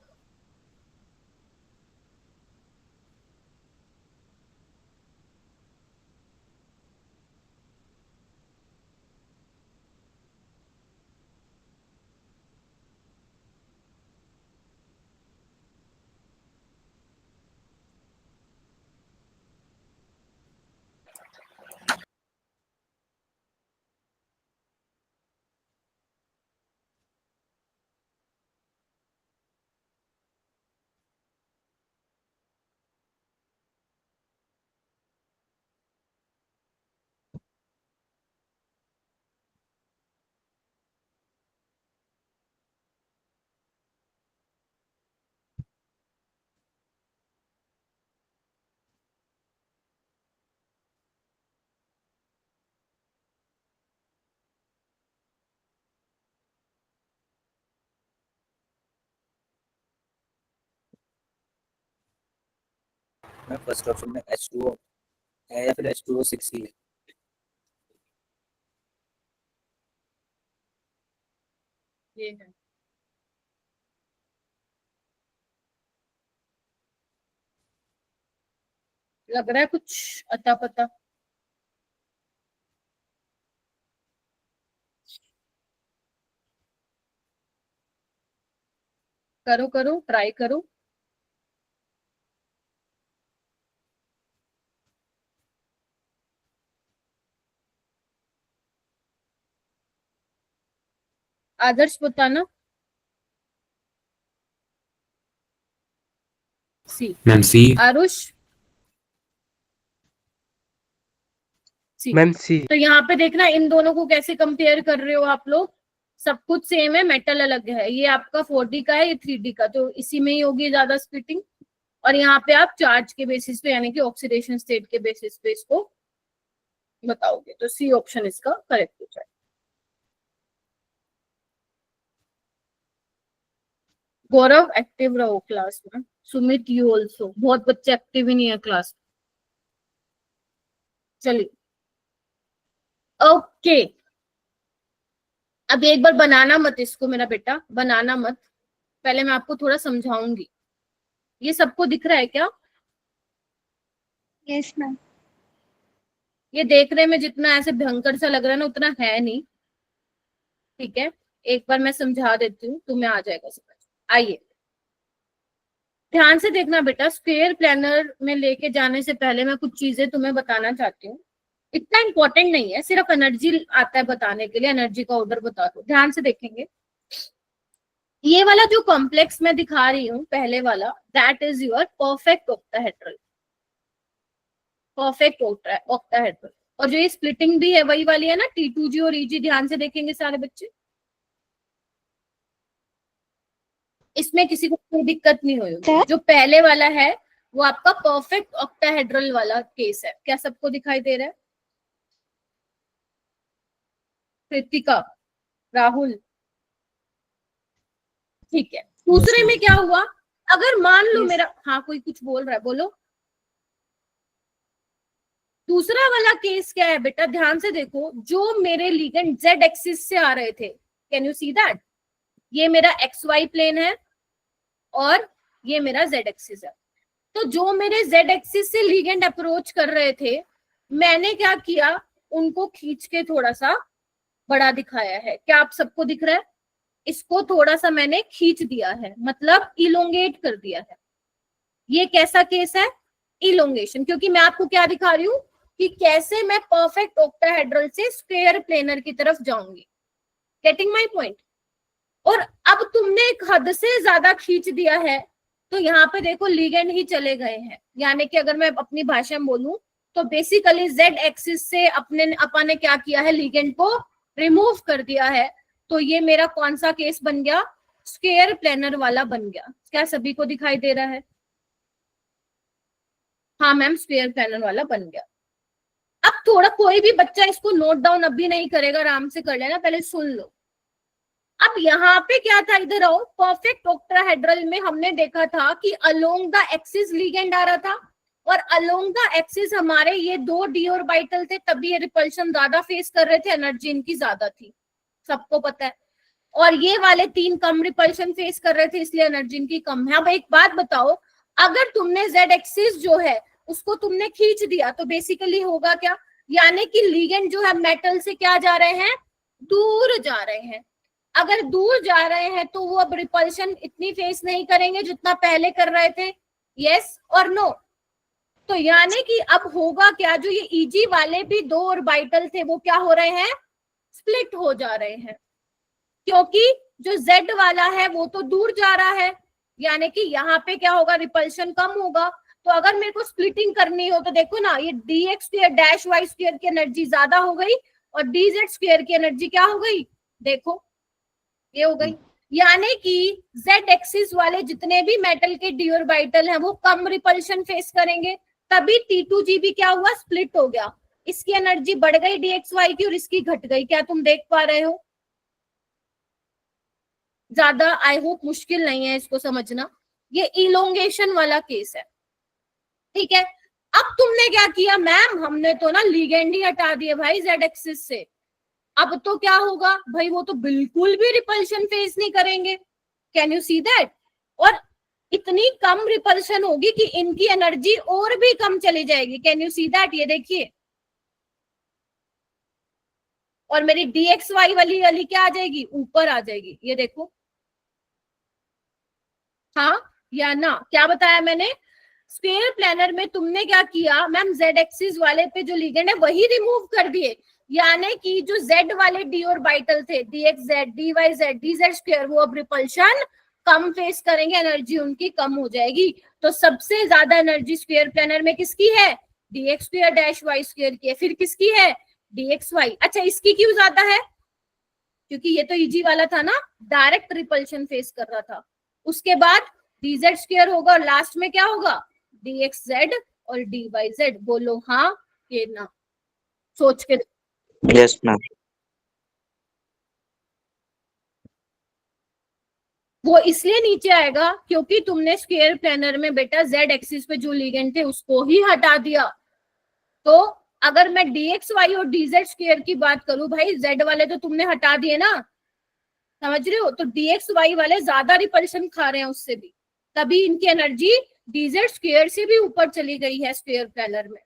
S6: मैम फर्स्ट ऑप्शन में H2O है या फिर H2O6 ही है?
S1: ये है। लग रहा है कुछ अता पता। करो करो, ट्राई करो। आदर्श बताना। सी।
S3: मैम सी।
S1: आरुष। सी।
S8: मैम सी।
S1: तो यहाँ पे देखना इन दोनों को कैसे कंपेयर कर रहे हो आप लोग। सब कुछ सेम है, मेटल अलग है। ये आपका 4D का है, ये 3D का, तो इसी में ही होगी ज्यादा स्प्लिटिंग। और यहाँ पे आप चार्ज के बेसिस पे यानी कि ऑक्सीडेशन स्टेट के बेसिस पे इसको बताओगे। तो सी ऑप्शन इसका करेक्ट हो जाए। गौरव एक्टिव रहो क्लास में। Sumit you also. बहुत बच्चे एक्टिव ही नहीं है क्लास में। चलिए ओके। अब एक बार बनाना मत इसको मेरा बेटा, बनाना मत। पहले मैं आपको थोड़ा समझाऊंगी। ये सबको दिख रहा है क्या?
S2: Yes ma'am.
S1: ये देखने में जितना ऐसे भयंकर सा लग रहा है ना, उतना है नहीं। ठीक है, एक बार मैं समझा देती हूँ, तुम्हें आ जाएगा समझ। आइए ध्यान से देखना बेटा। स्क्वायर प्लानर में लेके जाने से पहले मैं कुछ चीजें तुम्हें बताना चाहती हूँ। इतना इंपॉर्टेंट नहीं है, सिर्फ एनर्जी आता है बताने के लिए। एनर्जी का ऑर्डर बता दो, ध्यान से देखेंगे। ये वाला जो कॉम्प्लेक्स मैं दिखा रही हूँ पहले वाला, that is your perfect octahedral. Perfect octahedral. और जो ये स्प्लिटिंग भी है वही वाली है ना, T2G और EG। ध्यान से देखेंगे सारे बच्चे, इसमें किसी को कोई दिक्कत नहीं हुई। जो पहले वाला है वो आपका परफेक्ट ऑक्टाहेड्रल वाला केस है। क्या सबको दिखाई दे रहा है? कृतिका, राहुल, ठीक है। दूसरे में क्या हुआ? अगर मान लो मेरा, हाँ कोई कुछ बोल रहा है, बोलो। दूसरा वाला केस क्या है बेटा? ध्यान से देखो। जो मेरे लिगेंड जेड एक्सिस से आ रहे थे, कैन यू सी दैट? ये मेरा XY प्लेन है और ये मेरा जेड एक्सिस है। तो जो मेरे जेड एक्सिस से लिगेंड अप्रोच कर रहे थे, मैंने क्या किया, उनको खींच के थोड़ा सा बड़ा दिखाया है। क्या आप सबको दिख रहा है? इसको थोड़ा सा मैंने खींच दिया है, मतलब इलोंगेट कर दिया है। ये कैसा केस है? इलोंगेशन। क्योंकि मैं आपको क्या दिखा रही हूँ कि कैसे मैं परफेक्ट ऑक्टाहेड्रल से स्क्वायर प्लेनर की तरफ जाऊंगी। Getting my point? और अब तुमने एक हद से ज्यादा खींच दिया है, तो यहाँ पे देखो लिगेंड ही चले गए हैं। यानी कि अगर मैं अपनी भाषा में बोलूं तो बेसिकली जेड एक्सिस से अपन ने क्या किया है, लिगेंड को रिमूव कर दिया है। तो ये मेरा कौन सा केस बन गया? स्क्वायर प्लेनर वाला बन गया। क्या सभी को दिखाई दे रहा है? हाँ मैम, स्क्वायर प्लेनर वाला बन गया। अब थोड़ा कोई भी बच्चा इसको नोट डाउन अभी नहीं करेगा, आराम से कर लेना, पहले सुन लो। अब यहाँ पे क्या था, इधर आओ। परफेक्ट ऑक्टाहेड्रल में हमने देखा था कि अलोंग द एक्सिस लिगेंड आ रहा था, और अलोंग द एक्सिस हमारे ये 2 d ऑर्बिटल थे, तभी ये रिपल्शन ज्यादा फेस कर रहे थे, एनर्जी इनकी ज्यादा थी, सबको पता है। और ये वाले 3 कम रिपल्शन फेस कर रहे थे, इसलिए एनर्जी इनकी कम है। अब एक बात बताओ, अगर तुमने जेड एक्सिस जो है उसको तुमने खींच दिया तो बेसिकली होगा क्या? यानी कि लिगेंड जो है मेटल से क्या जा रहे हैं? दूर जा रहे हैं। अगर दूर जा रहे हैं तो वो अब रिपल्शन इतनी फेस नहीं करेंगे जितना पहले कर रहे थे। यस और नो? तो यानी कि अब होगा क्या, जो ये EG वाले भी 2 ऑर्बिटल थे वो क्या हो रहे हैं? स्प्लिट हो जा रहे हैं। क्योंकि जो Z वाला है वो तो दूर जा रहा है, यानी कि यहाँ पे क्या होगा? रिपल्शन कम होगा। तो अगर मेरे को स्प्लिटिंग करनी हो तो देखो ना, ये dx square dash y square की एनर्जी ज्यादा हो गई और dz स्क्वायर की एनर्जी क्या हो गई? देखो ये हो गई। यानी कि z एक्सिस वाले जितने भी मेटल के d ऑर्बिटल हैं वो कम रिपल्शन फेस करेंगे, तभी T2G भी क्या हुआ? स्प्लिट हो गया। इसकी एनर्जी बढ़ गई dxy की और इसकी घट गई। क्या तुम देख पा रहे हो? ज्यादा आई होप मुश्किल नहीं है इसको समझना। ये इलोंगेशन वाला केस है। ठीक है, अब तुमने क्या किया मैम, हमने तो ना लिगेंड ही हटा दिए भाई जेड एक्सिस से। अब तो क्या होगा भाई, वो तो बिल्कुल भी रिपल्शन फेस नहीं करेंगे। Can you see that? और इतनी कम रिपल्शन होगी कि इनकी एनर्जी और भी कम चली जाएगी। Can you see that? ये देखिए, और मेरी dxy वाली क्या आ जाएगी, ऊपर आ जाएगी। ये देखो, हाँ या ना? क्या बताया मैंने? स्क्वायर प्लानर में तुमने क्या किया मैम, जेड एक्सिस वाले पे जो लिगेंड है वही रिमूव कर दिए, यानी कि जो जेड वाले डी ऑर्बिटल थे, dxz, dyz, dz स्क्वायर, वो अब रिपल्शन कम फेस करेंगे, एनर्जी उनकी कम हो जाएगी। तो सबसे ज्यादा एनर्जी स्क्वायर प्लानर में किसकी है? dx square dash y square की है। फिर किसकी है? dxy। अच्छा, इसकी क्यों ज्यादा है? क्योंकि ये तो इजी वाला था ना, डायरेक्ट रिपल्शन फेस कर रहा था। उसके बाद dz स्क्वायर होगा और लास्ट में क्या होगा? dxz और dyz। बोलो हाँ कि ना, सोच के।
S5: Yes ma'am.
S1: वो इसलिए नीचे आएगा क्योंकि तुमने स्क्वायर प्लानर में बेटा जेड एक्सिस पे जो लिगेंड थे उसको ही हटा दिया। तो अगर मैं dxy और dz स्क्वायर की बात करूं, भाई z वाले तो तुमने हटा दिए ना, समझ रहे हो? तो dxy वाले ज्यादा रिपल्शन खा रहे हैं उससे भी, तभी इनकी एनर्जी dz स्क्वायर से भी ऊपर चली गई है स्क्वायर प्लानर में।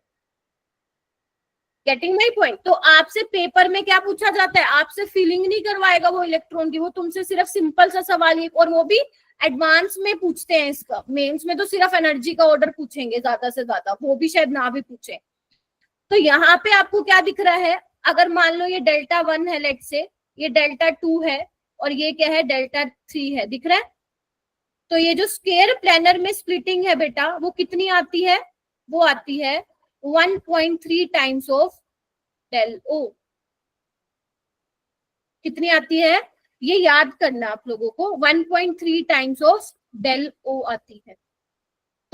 S1: Getting my point? तो आपसे पेपर में क्या पूछा जाता है, आपसे फीलिंग नहीं करवाएगा वो इलेक्ट्रॉन की, वो तुमसे सिर्फ सिंपल सा सवाल है, और वो भी एडवांस में पूछते हैं इसका। मेंस में तो सिर्फ एनर्जी का ऑर्डर पूछेंगे ज्यादा से ज्यादा, वो भी शायद ना भी पूछे। तो यहाँ पे आपको क्या दिख रहा है, अगर मान लो ये डेल्टा 1 है, लेट से ये डेल्टा 2 है और ये क्या है, डेल्टा 3 है, दिख रहा है? तो ये जो स्क्वायर प्लानर में स्प्लिटिंग है बेटा, वो कितनी आती है? वो आती है 1.3 टाइम्स ऑफ डेल ओ। कितनी आती है ये याद करना आप लोगों को, 1.3 टाइम्स ऑफ डेल ओ आती है।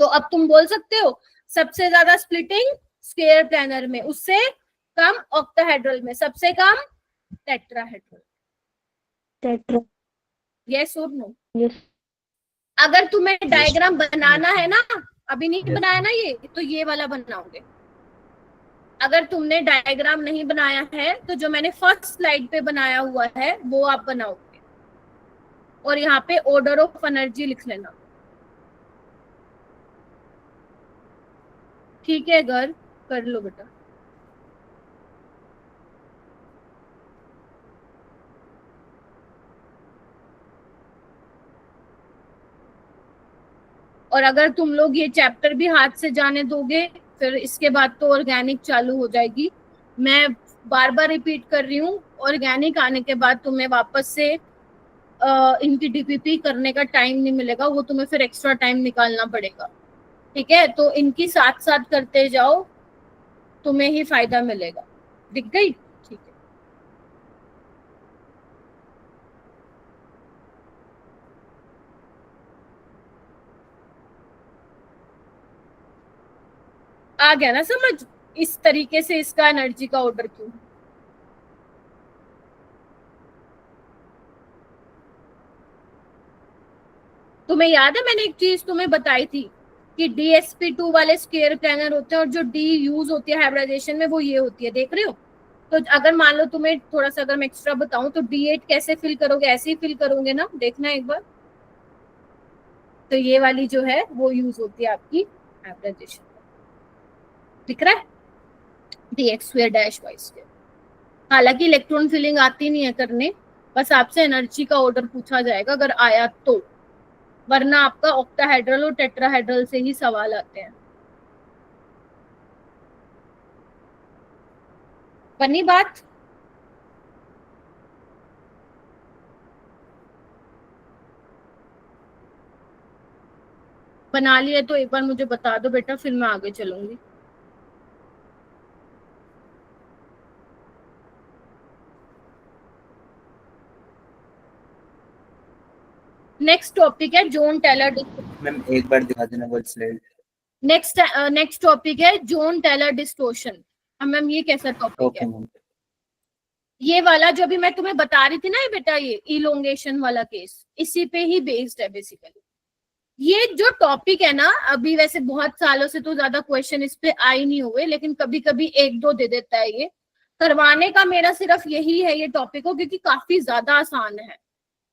S1: तो अब तुम बोल सकते हो सबसे ज्यादा स्प्लिटिंग स्क्वायर प्लानर में, उससे कम ऑक्टाहेड्रल में, सबसे कम टेट्राहेड्रल। यस और नो?
S4: यस।
S1: अगर तुम्हें डायग्राम बनाना है ना, अभी नहीं बनाया ना ये, तो ये वाला बनाओगे। अगर तुमने डायग्राम नहीं बनाया है तो जो मैंने फर्स्ट स्लाइड पे बनाया हुआ है वो आप बनाओगे, और यहाँ पे ऑर्डर ऑफ एनर्जी लिख लेना। ठीक है, घर कर लो बेटा। और अगर तुम लोग ये चैप्टर भी हाथ से जाने दोगे, फिर इसके बाद तो ऑर्गेनिक चालू हो जाएगी। मैं बार बार रिपीट कर रही हूँ, ऑर्गेनिक आने के बाद तुम्हें वापस से इनकी डीपीपी करने का टाइम नहीं मिलेगा, वो तुम्हें फिर एक्स्ट्रा टाइम निकालना पड़ेगा। ठीक है, तो इनकी साथ साथ करते जाओ, तुम्हें ही फायदा मिलेगा। दिख गई? ठीक है। आ गया ना समझ इस तरीके से इसका एनर्जी का ऑर्डर क्यों? तुम्हें याद है मैंने एक चीज तुम्हें बताई थी कि DsP2 वाले स्क्वायर प्लानर होते हैं, और जो D यूज होती है हाइब्रिडाइजेशन में वो ये होती है, देख रहे हो? तो अगर मान लो तुम्हें थोड़ा सा अगर मैं एक्स्ट्रा बताऊं, तो D8 कैसे फिल करोगे? ऐसे ही फिल करोगे ना, देखना एक बार। तो ये वाली जो है वो यूज होती है आपकी हाइब्रिडाइजेशन। दिख रहा है? dx square dash y square. हालांकि इलेक्ट्रॉन फिलिंग आती नहीं है करने, बस आपसे एनर्जी का ऑर्डर पूछा जाएगा अगर आया तो, वरना आपका ऑक्टाहेड्रल और टेट्राहेड्रल से ही सवाल आते हैं। बनी बात? बना लिए तो एक बार मुझे बता दो बेटा, फिर मैं आगे चलूंगी। नेक्स्ट टॉपिक है जॉन टेलर।
S6: मैम एक बार दिखा देना वो स्लाइड।
S1: नेक्स्ट टॉपिक है जॉन टेलर डिस्टोर्शन। अब मैम ये कैसा टॉपिक है? ये वाला जो भी मैं तुम्हें बता रही थी ना बेटा, ये इलोंगेशन वाला केस, इसी पे ही बेस्ड है बेसिकली। ये जो टॉपिक है ना, अभी वैसे बहुत सालों से तो ज्यादा क्वेश्चन इस पे आई नहीं हुए, लेकिन कभी कभी एक दो दे देता है। ये करवाने का मेरा सिर्फ यही है ये टॉपिक को, क्योंकि काफी ज्यादा आसान है।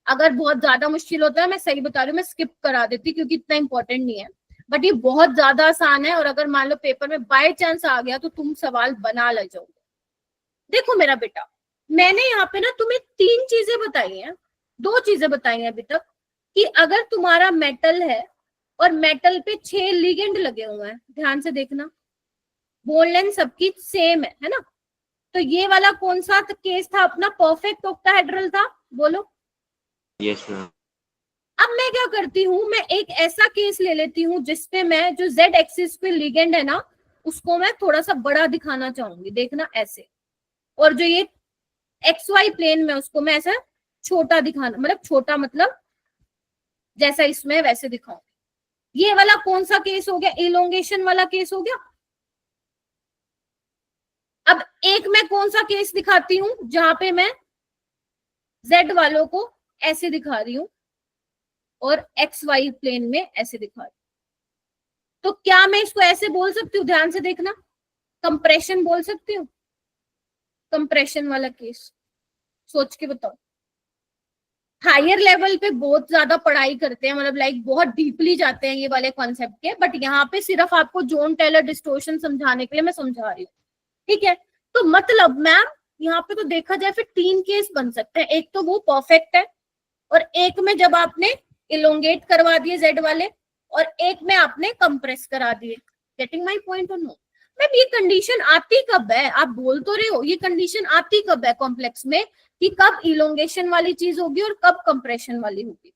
S1: अगर बहुत ज्यादा मुश्किल होता है, मैं सही बता रही हूँ, मैं स्किप करा देती क्योंकि इतना इंपॉर्टेंट नहीं है, बट ये बहुत ज्यादा आसान है। और अगर मान लो पेपर में बाय चांस आ गया तो तुम सवाल बना ले जाओगे। देखो मेरा बेटा, मैंने यहाँ पे ना तुम्हें 3 चीजें बताई हैं, 2 चीजें बताई हैं अभी तक, कि अगर तुम्हारा मेटल है और मेटल पे 6 लिगेंड लगे हुए हैं, ध्यान से देखना, बॉन्ड लेंथ सबकी सेम है ना, तो ये वाला कौन सा केस था अपना, परफेक्ट ऑक्टाहेड्रल था, बोलो।
S5: Yes ma'am.
S1: अब मैं क्या करती हूँ, मैं एक ऐसा केस ले लेती हूँ जिसपे मैं जो जेड एक्सिस पे लिगेंड है ना, उसको मैं थोड़ा सा बड़ा दिखाना चाहूंगी, देखना ऐसे, और जो ये एक्स वाई प्लेन में उसको मैं ऐसा छोटा दिखाना, मतलब छोटा मतलब जैसा इसमें वैसे दिखाऊंगी। ये वाला कौन सा केस हो गया, इलोंगेशन वाला केस हो गया। अब एक मैं कौन सा केस दिखाती हूँ जहां पे मैं जेड वालों को ऐसे दिखा रही हूँ और एक्स वाई प्लेन में ऐसे दिखा रही हूँ। तो क्या मैं इसको ऐसे बोल सकती हूँ, ध्यान से देखना, कंप्रेशन बोल सकती हूँ, कंप्रेशन वाला केस, सोच के बताओ। हायर लेवल पे बहुत ज्यादा पढ़ाई करते हैं, मतलब लाइक बहुत डीपली जाते हैं ये वाले कॉन्सेप्ट के, बट यहाँ पे सिर्फ आपको जोन टेलर डिस्टोर्शन समझाने के लिए मैं समझा रही हूँ, ठीक है। तो मतलब मैम यहाँ पे तो देखा जाए फिर 3 केस बन सकते हैं, एक तो वो परफेक्ट है, और एक में जब आपने इलोंगेट करवा दिए जेड वाले, और एक में आपने कंप्रेस करा दिए। गेटिंग माय पॉइंट और नो? मैम ये कंडीशन आती कब है, आप बोल तो रहे हो, ये कंडीशन आती कब है कॉम्प्लेक्स में, कि कब इलोंगेशन वाली चीज होगी और कब कंप्रेशन वाली होगी।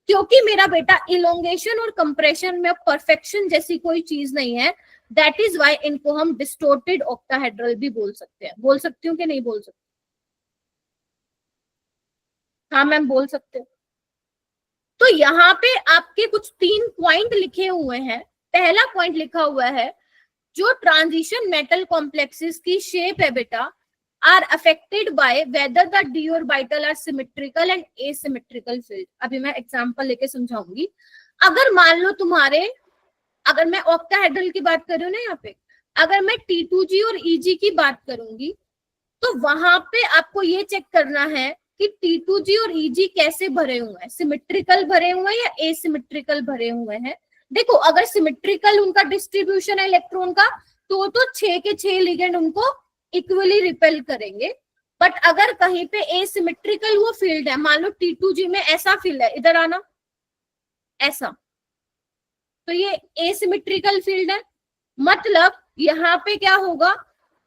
S1: क्योंकि मेरा बेटा इलोंगेशन और कंप्रेशन में परफेक्शन जैसी कोई चीज नहीं है, दैट इज वाई इनको हम डिस्टोर्टेड ऑक्टाहेड्रल भी बोल सकते हैं। बोल सकती हूँ कि नहीं बोल सकती? हाँ मैम बोल सकते हो। तो यहाँ पे आपके कुछ 3 पॉइंट लिखे हुए हैं। पहला पॉइंट लिखा हुआ है, जो ट्रांजिशन मेटल कॉम्प्लेक्सेस की शेप है बेटा, are affected by whether the d orbital are symmetrical and asymmetrical field. अभी मैं एग्जांपल लेके समझाऊंगी। अगर मान लो तुम्हारे, अगर मैं ऑक्टाहेड्रल की बात कर रही हूँ ना यहाँ पे, अगर मैं T2G और EG की बात करूंगी, तो वहां पे आपको ये चेक करना है कि T2G और EG कैसे भरे हुए हैं, सिमेट्रिकल भरे हुए हैं या एसिमेट्रिकल भरे हुए हैं। देखो अगर सिमेट्रिकल उनका डिस्ट्रीब्यूशन है इलेक्ट्रॉन का, तो 6 के 6 लिगेंड उनको इक्वली रिपेल करेंगे। बट अगर कहीं पे एसिमेट्रिकल वो फील्ड है, मान लो T2G में ऐसा फील्ड है, इधर आना ऐसा, तो ये एसिमेट्रिकल फील्ड है। मतलब यहाँ पे क्या होगा,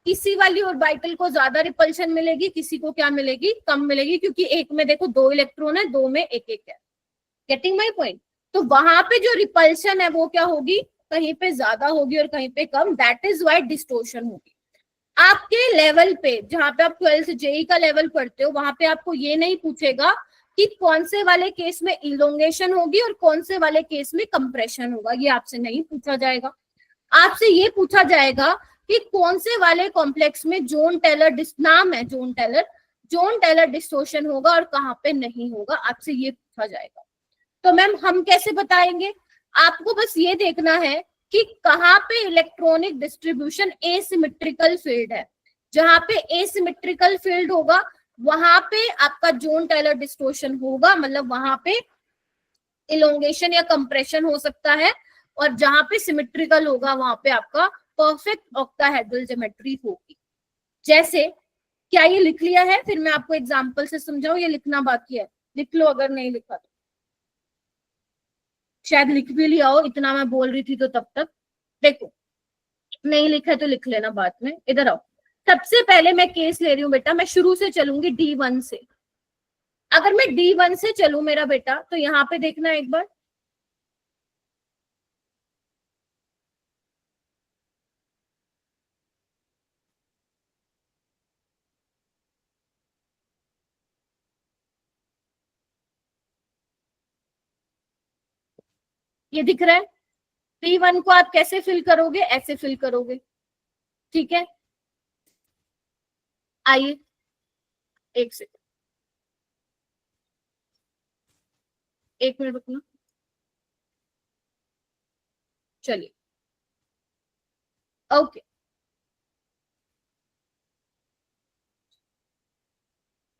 S1: किसी वाली ऑर्बिटल को ज्यादा रिपल्शन मिलेगी, किसी को क्या मिलेगी, कम मिलेगी, क्योंकि एक में देखो 2 इलेक्ट्रॉन है, 2 में एक एक है। Getting my point? तो वहां पे जो रिपल्शन है वो क्या होगी, कहीं पे ज्यादा होगी और कहीं पे कम, दैट इज वाई डिस्टोर्शन होगी। आपके लेवल पे, जहां पे आप 12th जेई का लेवल पढ़ते हो, वहां पे आपको ये नहीं पूछेगा कि कौन से वाले केस में इलोंगेशन होगी और कौन से वाले केस में कंप्रेशन होगा, ये आपसे नहीं पूछा जाएगा। आपसे ये पूछा जाएगा कि कौन से वाले कॉम्प्लेक्स में जोन टेलर, नाम है जोन टेलर डिस्टोर्शन होगा और कहाँ पे नहीं होगा, आपसे ये पूछा जाएगा। तो मैम हम कैसे बताएंगे, आपको बस ये देखना है कि कहाँ पे इलेक्ट्रॉनिक डिस्ट्रीब्यूशन एसिमेट्रिकल फील्ड है। जहां पे एसिमेट्रिकल फील्ड होगा वहां पे आपका जोन टेलर डिस्टोर्शन होगा, मतलब वहां पे इलोंगेशन या कंप्रेशन हो सकता है, और जहां पे सिमेट्रिकल होगा वहां पे आपका परफेक्ट ऑक्टाहेड्रल ज्योमेट्री होगी। जैसे, क्या ये लिख लिया है, फिर मैं आपको एग्जांपल से समझाऊं, ये लिखना बाकी है, लिख लो अगर नहीं लिखा तो। शायद लिख भी लिया हो, इतना मैं बोल रही थी तो तब तक। देखो नहीं लिखा है तो लिख लेना बाद में। इधर आओ, सबसे पहले मैं केस ले रही हूँ बेटा, मैं शुरू से चलूंगी D1 से। अगर मैं D1 से चलूं मेरा बेटा, तो यहाँ पे देखना एक बार, ये दिख रहा है। D1 को आप कैसे फिल करोगे, ऐसे फिल करोगे, ठीक है। आइए एक सेकंड, एक मिनट रुकना। चलिए ओके।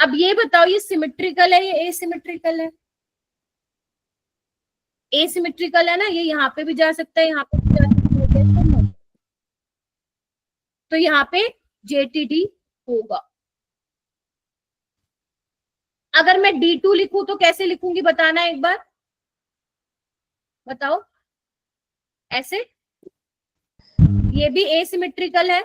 S1: अब ये बताओ ये सिमेट्रिकल है या एसिमेट्रिकल है? एसिमेट्रिकल है ना, ये यहाँ पे भी जा सकता है, यहाँ पे भी जा सकता है, तो यहाँ पे JTD होगा। अगर मैं D2 लिखूं तो कैसे लिखूंगी बताना एक बार, बताओ। ऐसे, ये भी एसिमेट्रिकल है,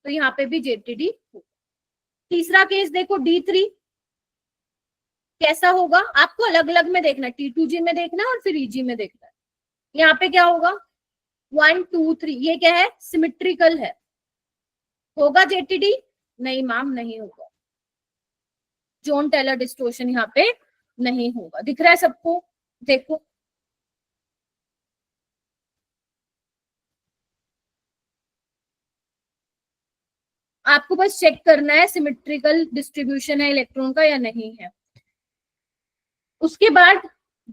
S1: तो यहाँ पे भी JTD होगा। तीसरा केस देखो D3 कैसा होगा, आपको अलग अलग में देखना, T2G में देखना और फिर EG में देखना है। यहाँ पे क्या होगा 1 2 3, ये क्या है सिमेट्रिकल है, होगा JTD? नहीं मैम नहीं होगा, जोन टेलर डिस्टोर्शन यहाँ पे नहीं होगा। दिख रहा है सबको? देखो आपको बस चेक करना है सिमेट्रिकल डिस्ट्रीब्यूशन है इलेक्ट्रॉन का या नहीं है। उसके बाद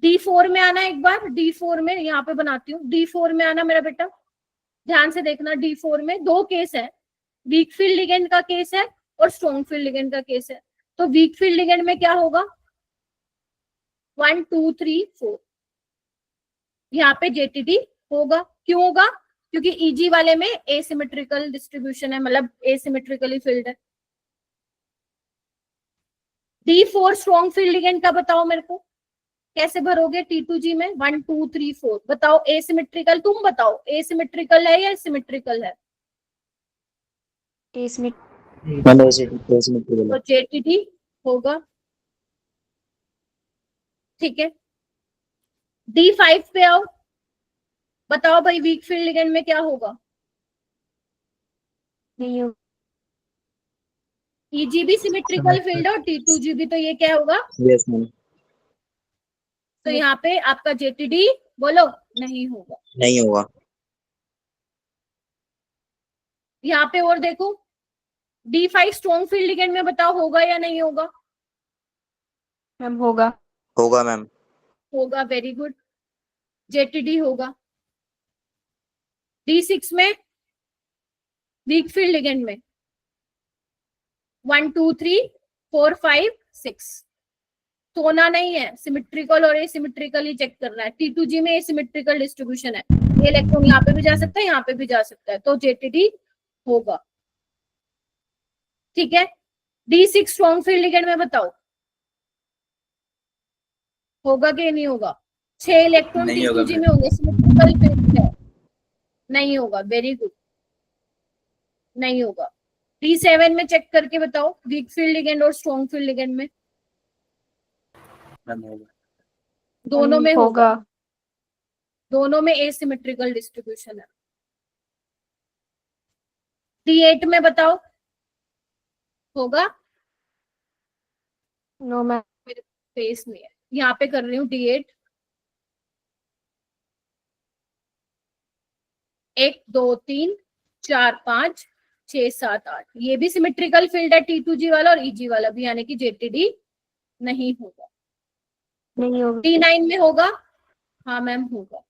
S1: D4 में आना, एक बार D4 में यहाँ पे बनाती हूँ, D4 में आना मेरा बेटा, ध्यान से देखना। D4 में दो केस है, वीक फील्ड लिगेंड का केस है और स्ट्रॉन्ग फील्ड लिगेंड का केस है। तो वीक फील्ड लिगेंड में क्या होगा 1 2 3 4, यहाँ पे JTD होगा। क्यों होगा? क्योंकि EG वाले में एसिमेट्रिकल डिस्ट्रीब्यूशन है, मतलब एसिमेट्रिकली फील्ड है। D4 स्ट्रॉन्ग फील्ड लिगेंड का बताओ मेरे को, कैसे भरोगे T2G में 1 2 3 4, बताओ एसिमेट्रिकल, तुम बताओ एसिमेट्रिकल है या सिमेट्रिकल है? तो JTD होगा, ठीक है। D5 पे आओ, बताओ भाई वीक फील्ड लिगेंड में क्या होगा?
S2: नहीं होगा।
S1: EG भी सिमेट्रिकल फील्ड है और T2G भी, तो ये क्या होगा?
S5: Yes ma'am.
S1: तो यहाँ पे आपका JTD बोलो नहीं होगा।
S5: नहीं होगा।
S1: यहाँ पे और देखो D5 स्ट्रॉन्ग फील्ड लिगेंड में बताओ होगा या नहीं होगा?
S2: मैम होगा।
S5: होगा मैम।
S1: होगा, वेरी गुड, JTD होगा। D6 में वीक फील्ड लिगेंड में 1 2 3 4 5 6, सोना नहीं है, सिमेट्रिकल और एसिमेट्रिकल ही चेक करना है। T2G में एसिमेट्रिकल डिस्ट्रीब्यूशन है, ये इलेक्ट्रॉन यहाँ पे भी जा सकता है, यहाँ पे भी जा सकता है, तो JTD होगा, ठीक है। D6 स्ट्रॉन्ग फील्ड लिगेंड में बताओ होगा कि नहीं होगा? 6 इलेक्ट्रॉन T2G में होंगे, सिमेट्रिकल फील्ड है, नहीं होगा, वेरी गुड, नहीं होगा। D7 में चेक करके बताओ वीक फील्ड लिगेंड और स्ट्रॉन्ग फील्ड लिगेंड में, दोनों में होगा, दोनों में एसिमेट्रिकल डिस्ट्रीब्यूशन है। D8 में बताओ होगा?
S2: No ma'am.
S1: मेरे फेस में है, यहाँ पे कर रही हूँ D8, 1 2 3 4 5 6 7 8, ये भी सिमेट्रिकल फील्ड है T2G वाला और EG वाला भी, यानी कि JTD नहीं होगा।
S2: नहीं होगा।
S1: D9 में होगा? हाँ मैम होगा।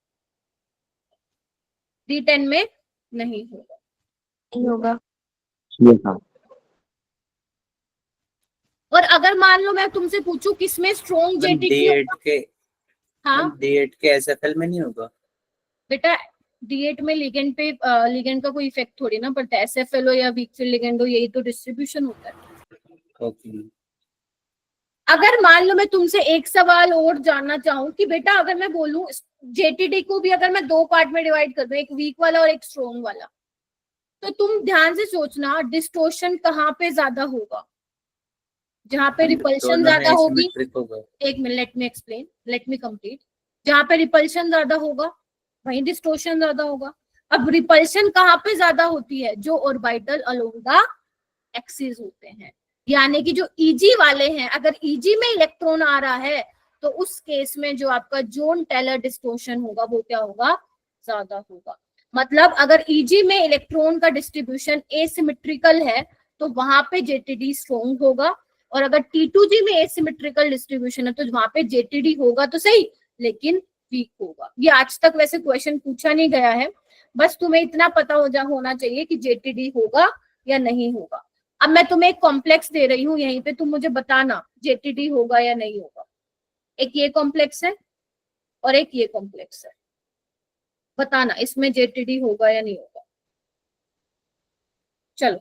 S1: D10 में नहीं होगा।
S2: नहीं होगा।
S1: और अगर मान लो मैं तुमसे पूछूं किसमें स्ट्रॉन्ग JTD होगा? हाँ
S6: D8 के SFL में नहीं होगा
S1: बेटा, D8 में लिगेंड पे लिगेंड का कोई इफेक्ट थोड़ी ना पड़ता है, SFL हो या वीक फील्ड लिगेंड हो, यही तो डिस्ट्रीब्यूशन होता है।
S6: ओके।
S1: अगर मान लो मैं तुमसे एक सवाल और जानना चाहूँ कि बेटा अगर मैं बोलूं JTD को भी अगर मैं दो पार्ट में डिवाइड कर दूं, एक वीक वाला और एक स्ट्रॉन्ग वाला, तो तुम ध्यान से सोचना डिस्टोर्शन कहाँ पे ज्यादा होगा? जहाँ पे रिपल्शन ज्यादा होगी, एक minute, let me explain, let me complete. जहाँ पे रिपल्शन ज्यादा होगा वहीं डिस्टोर्शन ज्यादा होगा। अब रिपल्शन कहाँ पे ज्यादा होती है? जो ऑर्बिटल अलोंग द एक्सिस होते हैं, यानी कि जो EG वाले हैं, अगर EG में इलेक्ट्रॉन आ रहा है तो उस केस में जो आपका जोन टेलर डिस्टोर्शन होगा वो क्या होगा? ज्यादा होगा। मतलब अगर EG में इलेक्ट्रॉन का डिस्ट्रीब्यूशन एसिमेट्रिकल है तो वहां पे जेटीडी स्ट्रॉन्ग होगा, और अगर T2G में एसिमेट्रिकल डिस्ट्रीब्यूशन है तो वहां पे जेटीडी होगा तो सही, लेकिन वीक होगा। ये आज तक वैसे क्वेश्चन पूछा नहीं गया है, बस तुम्हें इतना पता होना चाहिए कि जेटीडी होगा या नहीं होगा। अब मैं तुम्हें एक कॉम्प्लेक्स दे रही हूँ, यहीं पे तुम मुझे बताना जेटीडी होगा या नहीं होगा। एक ये कॉम्प्लेक्स है और एक ये कॉम्प्लेक्स है, बताना इसमें जेटीडी होगा या नहीं होगा। चलो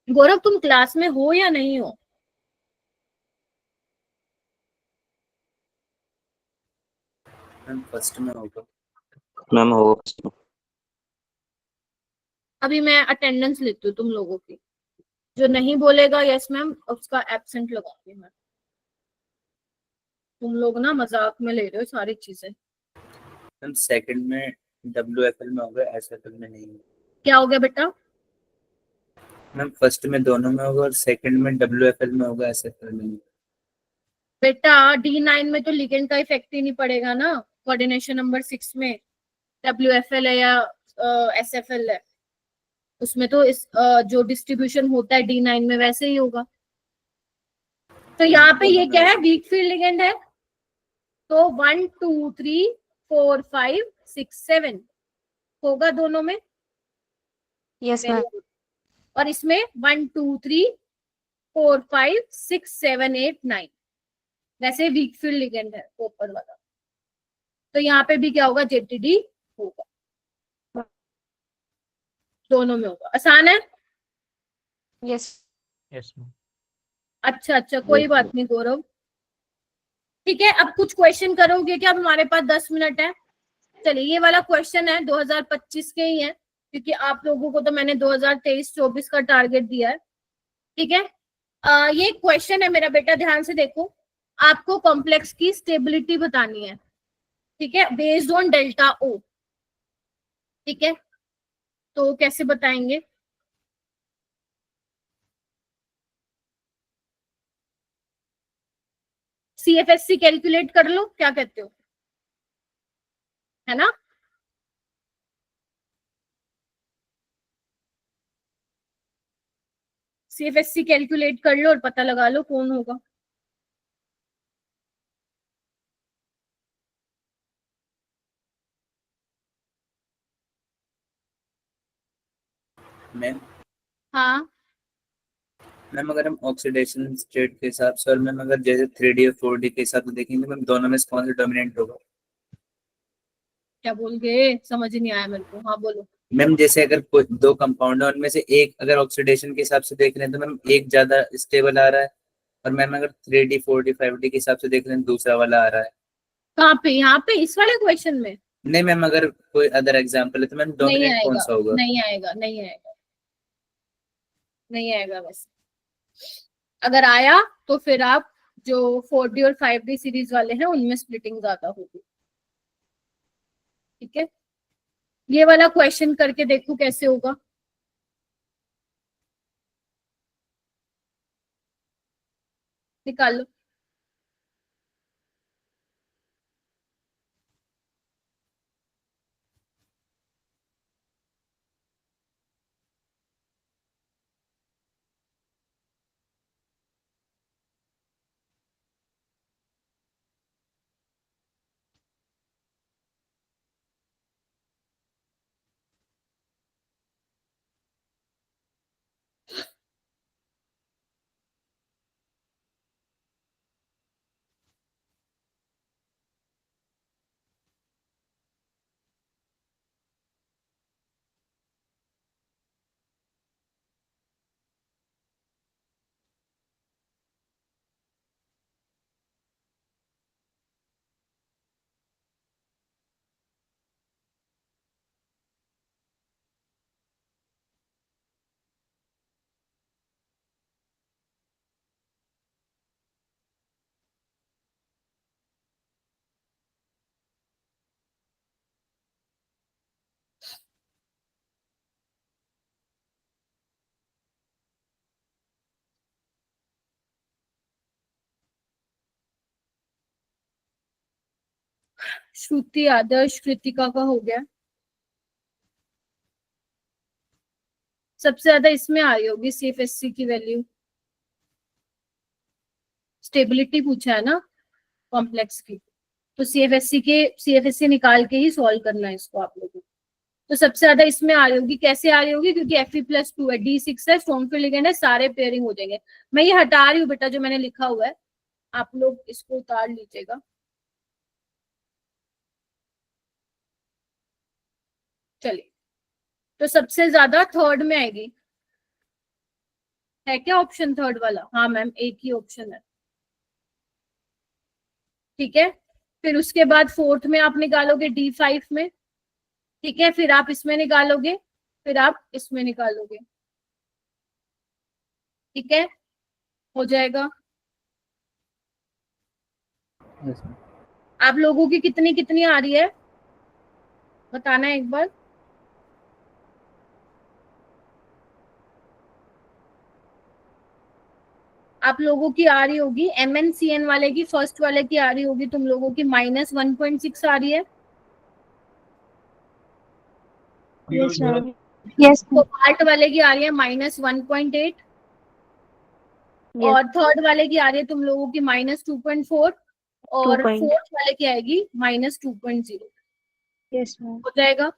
S1: गौरव, तुम क्लास में हो या नहीं हो?
S6: मैम फर्स्ट में होगा।
S5: मैम होगा।
S1: अभी मैं अटेंडेंस लेती हूँ तुम लोगों की, जो नहीं बोलेगा यस मैम उसका एब्सेंट लगाऊंगी मैं। तुम लोग ना मजाक में ले रहे हो सारी चीजें।
S6: मैम सेकंड में WFL में होगा, SFL में नहीं होगा।
S1: क्या हो गया बेटा?
S6: मैम फर्स्ट में दोनों में होगा और सेकंड में WFL में होगा, SFL में नहीं।
S1: बेटा D9 में तो लिगेंड का इफेक्ट ही नहीं पड़ेगा ना, कोऑर्डिनेशन नंबर 6 में WFL है या SFL है, उसमें तो इस जो डिस्ट्रीब्यूशन होता है D9 में वैसे ही होगा। तो यहाँ पे ये क्या है, वीक फील्ड लिगेंड है, तो 1 2 3 4 5 6 7 होगा दोनों में।
S2: Yes,
S1: Very
S2: ma'am.
S1: good. और इसमें 1 2 3 4 5 6 7 8 9 वैसे वीक फील्ड लिगेंड है ऊपर वाला, तो यहाँ पे भी क्या होगा, जेटीडी होगा, दोनों में होगा। आसान है?
S2: Yes.
S7: Yes ma'am.
S1: अच्छा अच्छा, कोई बात नहीं गौरव, ठीक है। अब कुछ क्वेश्चन करोगे क्या? अब हमारे पास 10 मिनट है। चलिए ये वाला क्वेश्चन है 2025 के ही है, क्योंकि आप लोगों को तो मैंने 2023-24 का टारगेट दिया है, ठीक है। ये क्वेश्चन है मेरा बेटा, ध्यान से देखो। आपको कॉम्प्लेक्स की स्टेबिलिटी बतानी है, ठीक है, बेस्ड ऑन डेल्टा ओ, ठीक है। तो कैसे बताएंगे? CFSC कैलकुलेट कर लो, क्या कहते हो, है ना? CFSC कैलकुलेट कर लो और पता लगा लो कौन होगा।
S6: मैम
S1: हाँ
S6: मैम अगर हम ऑक्सीडेशन स्टेट के हिसाब से और मैम अगर जैसे 3D और 4D के हिसाब से देखेंगे मैम, दोनों में कौन सा डोमिनेंट होगा?
S1: क्या बोल गए, समझ नहीं आया मेरे को, हाँ बोलो।
S6: मैम जैसे अगर कोई दो कंपाउंड है, उनमें से एक अगर ऑक्सीडेशन के हिसाब से देख रहे हैं तो मैम एक ज्यादा स्टेबल आ रहा है, और मैम अगर 3D 4D 5D के हिसाब से देख रहे हैं दूसरा वाला आ रहा है।
S1: कहाँ पे? यहाँ पे इस वाले क्वेश्चन में?
S6: नहीं मैम, अगर कोई अदर एग्जांपल है तो मैम
S1: नहीं
S6: डोमिनेंट कौन
S1: आएगा,
S6: सा होगा?
S1: नहीं आएगा, नहीं आएगा, नहीं आएगा वैसे। अगर आया तो फिर आप जो 4D और 5D सीरीज वाले हैं उनमें स्प्लिटिंग ज्यादा होगी, ठीक है। ये वाला क्वेश्चन करके देखो कैसे होगा। निकालो। श्रुति, आदर्श, कृतिका का हो गया। सबसे ज्यादा इसमें आ रही होगी CFSC की वैल्यू। स्टेबिलिटी पूछा है ना कॉम्प्लेक्स की, तो CFSC निकाल के ही सॉल्व करना है इसको आप लोगों को। तो सबसे ज्यादा इसमें आ रही होगी। कैसे आ रही होगी? क्योंकि Fe+2 है, D6 है, स्ट्रॉन्ग फील्ड लिगेंड है, सारे पेयरिंग हो जाएंगे। मैं ये हटा रही हूँ बेटा जो मैंने लिखा हुआ है, आप लोग इसको उतार लीजिएगा। चलिए, तो सबसे ज्यादा थर्ड में आएगी। है क्या ऑप्शन थर्ड वाला? हाँ मैम, एक ही ऑप्शन है। ठीक है, फिर उसके बाद फोर्थ में आप निकालोगे D5 में। ठीक है, फिर आप इसमें निकालोगे, फिर आप इसमें निकालोगे। ठीक है, हो जाएगा।
S6: Yes, ma'am.
S1: आप लोगों की कितनी कितनी आ रही है बताना एक बार। आप लोगों की आ रही होगी, MnCN वाले की, फर्स्ट वाले की आ रही होगी तुम लोगों की -1.6 आ रही है।
S4: Yes ma'am. यस
S1: कोबाल्ट वाले की आ रही है -1.8 और थर्ड वाले की आ रही है तुम लोगों की -2.4 और फोर्थ वाले की आएगी -2.0।
S4: Yes ma'am.
S1: हो जाएगा।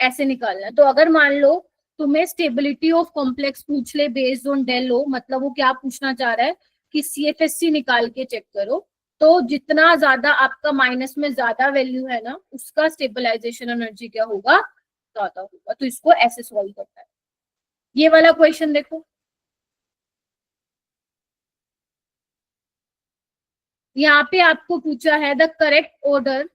S1: ऐसे निकालना है। तो अगर मान लो तुम्हें स्टेबिलिटी ऑफ कॉम्प्लेक्स पूछ ले बेस्ड ऑन डेल ओ, मतलब वो क्या पूछना चाह रहा है कि CFSC निकाल के चेक करो, तो जितना ज्यादा आपका माइनस में ज्यादा वैल्यू है ना, उसका स्टेबलाइजेशन एनर्जी क्या होगा? ज्यादा होगा। तो इसको ऐसे सॉल्व करना है। ये वाला क्वेश्चन देखो, यहाँ पे आपको पूछा है the correct order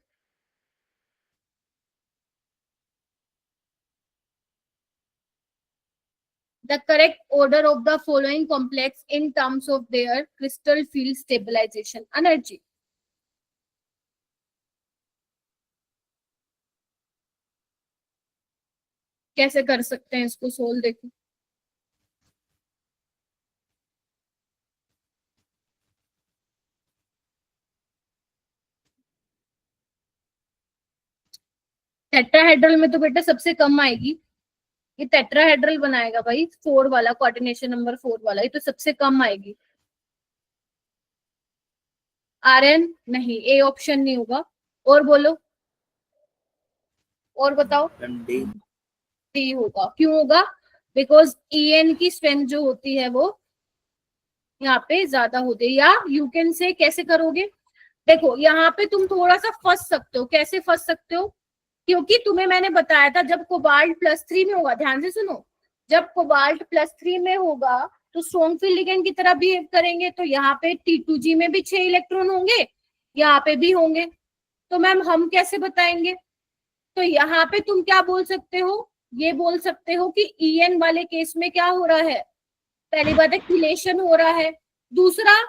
S1: of the following complex in terms of their crystal field stabilization energy. कैसे कर सकते हैं इसको सोल्व? देखो, टेट्राहेड्रल में तो बेटा सबसे कम आएगी। ये टेट्राहेड्रल बनाएगा भाई, 4 वाला, कोऑर्डिनेशन नंबर 4 वाला, ये तो सबसे कम आएगी। RN नहीं, ए ऑप्शन नहीं होगा। और बोलो, और बताओ। डी होगा। क्यों होगा? बिकॉज EN की स्ट्रेंथ जो होती है वो यहाँ पे ज्यादा होती है। या यू कैन से कैसे करोगे? देखो, यहाँ पे तुम थोड़ा सा फंस सकते हो। कैसे फंस सकते हो? क्योंकि तुम्हें मैंने बताया था जब कोबाल्ट +3 में होगा, ध्यान से सुनो, जब कोबाल्ट +3 में होगा तो स्ट्रॉन्ग फील्ड लिगेंड की तरह बिहेव करेंगे। तो यहाँ पे T2G में भी 6 इलेक्ट्रॉन होंगे, यहाँ पे भी होंगे। तो मैम हम कैसे बताएंगे? तो यहाँ पे तुम क्या बोल सकते हो? ये बोल सकते हो कि EN वाले केस में क्या हो रहा है? पहली बात है किलेशन हो रहा है। दूसरा,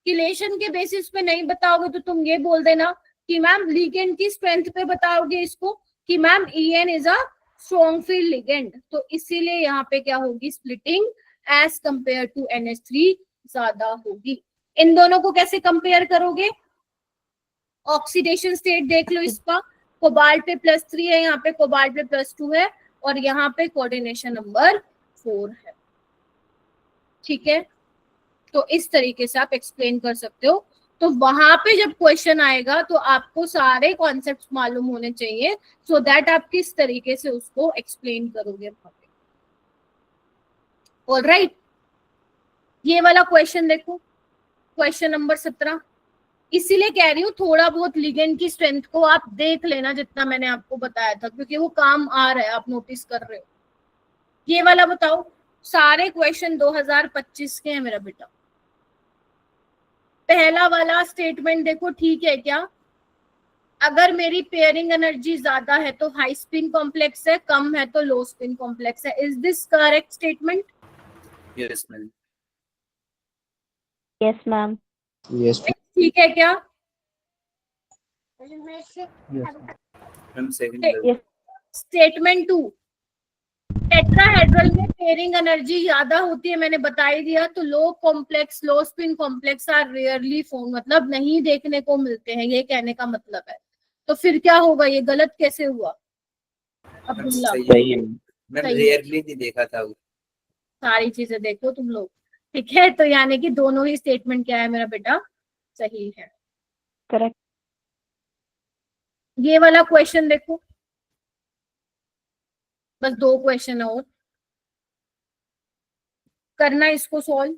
S1: किलेशन के बेसिस पे नहीं बताओगे तो तुम ये बोल देना कि मैम लिगेंड की स्ट्रेंथ पे बताओगे इसको कि ma'am EN is a strong field ligand. तो इसीलिए यहाँ पे क्या होगी? Splitting as compare to NH3 ज्यादा होगी। इन दोनों को कैसे कंपेयर करोगे? ऑक्सीडेशन स्टेट देख लो इसका। कोबाल्ट पे +3 है, यहाँ पे कोबाल्ट पे +2 है और यहाँ पे कोऑर्डिनेशन नंबर 4 है। ठीक है, तो इस तरीके से आप एक्सप्लेन कर सकते हो। तो वहां पे जब क्वेश्चन आएगा तो आपको सारे कॉन्सेप्ट्स मालूम होने चाहिए, सो दैट आप किस तरीके से उसको एक्सप्लेन करोगे वहां पे। ऑलराइट, ये वाला क्वेश्चन देखो, क्वेश्चन नंबर 17। इसीलिए कह रही हूँ थोड़ा बहुत लिगेंड की स्ट्रेंथ को आप देख लेना जितना मैंने आपको बताया था, क्योंकि वो काम आ रहा है, आप नोटिस कर रहे हो। ये वाला बताओ, सारे क्वेश्चन 2025 के हैं मेरा बेटा। पहला वाला स्टेटमेंट देखो, ठीक है क्या? अगर मेरी पेयरिंग एनर्जी ज्यादा है तो हाई स्पिन कॉम्प्लेक्स है, कम है तो लो स्पिन कॉम्प्लेक्स है। Is this correct statement?
S6: Yes ma'am.
S4: Yes ma'am.
S5: Yes
S1: ठीक है क्या?
S6: Ma'am second.
S1: स्टेटमेंट 2, टेट्राहेड्रल में पेयरिंग एनर्जी ज्यादा होती है, मैंने बता ही दिया। तो low spin complex are rarely form, मतलब नहीं देखने को मिलते हैं, ये कहने का मतलब है। तो फिर क्या होगा, ये गलत कैसे हुआ अब्दुल्ला?
S5: सही है।
S6: मैम
S1: सही है।
S6: रेयरली नहीं देखा था वो।
S1: सारी चीजें देखो तुम लोग, ठीक है। तो यानी कि दोनों ही स्टेटमेंट क्या है मेरा बेटा, सही है।
S8: करेक्ट।
S1: ये वाला क्वेश्चन देखो, बस 2 क्वेश्चन और करना, इसको सॉल्व।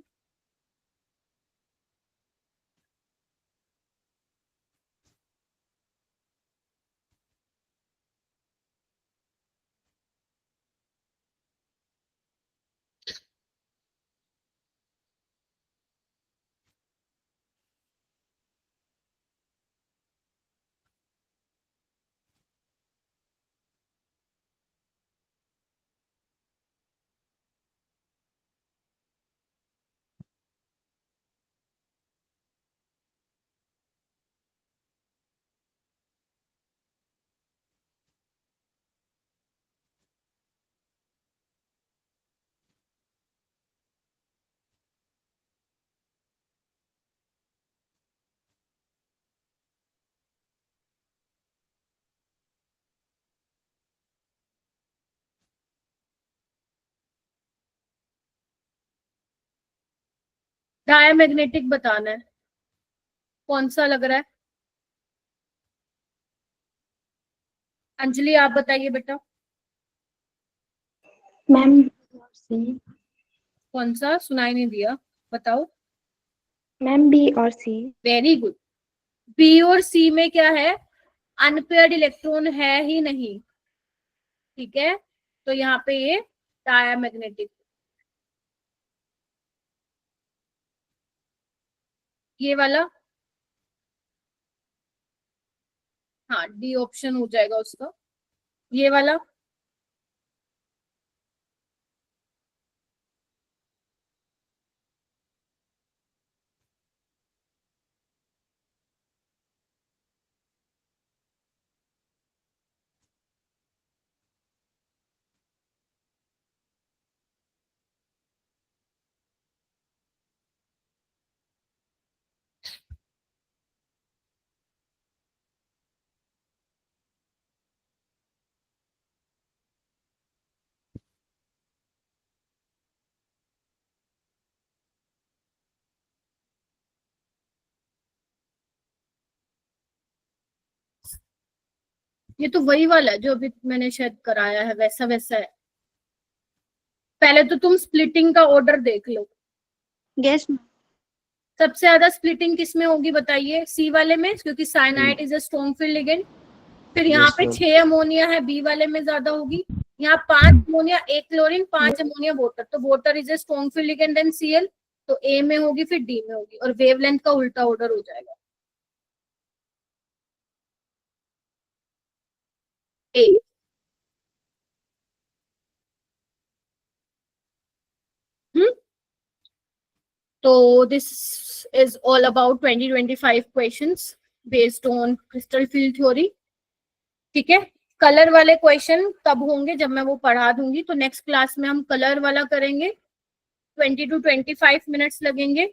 S1: डायमैग्नेटिक बताना है, कौन सा लग रहा है? अंजलि आप बताइए बेटा,
S8: मैम सी।
S1: कौन सा? सुनाई नहीं दिया, बताओ।
S8: मैम बी और सी।
S1: Very good. बी और सी में क्या है, अनपेयर्ड इलेक्ट्रॉन है ही नहीं, ठीक है। तो यहाँ पे ये डायमैग्नेटिक, ये वाला, हाँ डी ऑप्शन हो जाएगा उसका। ये वाला, ये तो वही वाला है जो अभी मैंने शायद कराया है, वैसा वैसा है। पहले तो तुम स्प्लिटिंग का ऑर्डर देख लो।
S2: यस।
S1: सबसे ज्यादा स्प्लिटिंग किसमें होगी बताइए? सी वाले में, क्योंकि cyanide is a strong field ligand. फिर यहाँ
S5: Yes,
S1: पे
S5: sir.
S1: 6 अमोनिया है, बी वाले में ज्यादा होगी। यहाँ 5 अमोनिया, 1 क्लोरीन, 5 अमोनिया वाटर, तो water is a strong field ligand than Cl, तो ए में होगी फिर डी में होगी, और वेवलेंथ का उल्टा ऑर्डर हो जाएगा। ए, तो this is all about 2025 questions based on crystal field theory, ठीक है। कलर वाले क्वेश्चन तब होंगे जब मैं वो पढ़ा दूंगी, तो नेक्स्ट क्लास में हम कलर वाला करेंगे, 20 to 25 मिनट्स लगेंगे,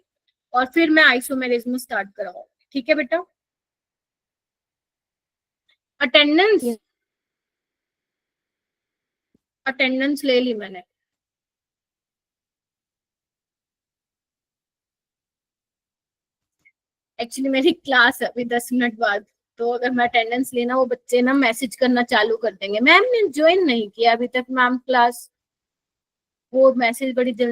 S1: और फिर मैं आइसोमेरिज्म स्टार्ट कराऊंगी, ठीक है बेटा। अटेंडेंस, अटेंडेंस ले ली मैंने। एक्चुअली मेरी क्लास है अभी 10 मिनट बाद, तो अगर मैं अटेंडेंस लेना, वो बच्चे ना मैसेज करना चालू कर देंगे, मैम ने ज्वाइन नहीं किया अभी तक मैम क्लास, वो मैसेज बड़ी जल्दी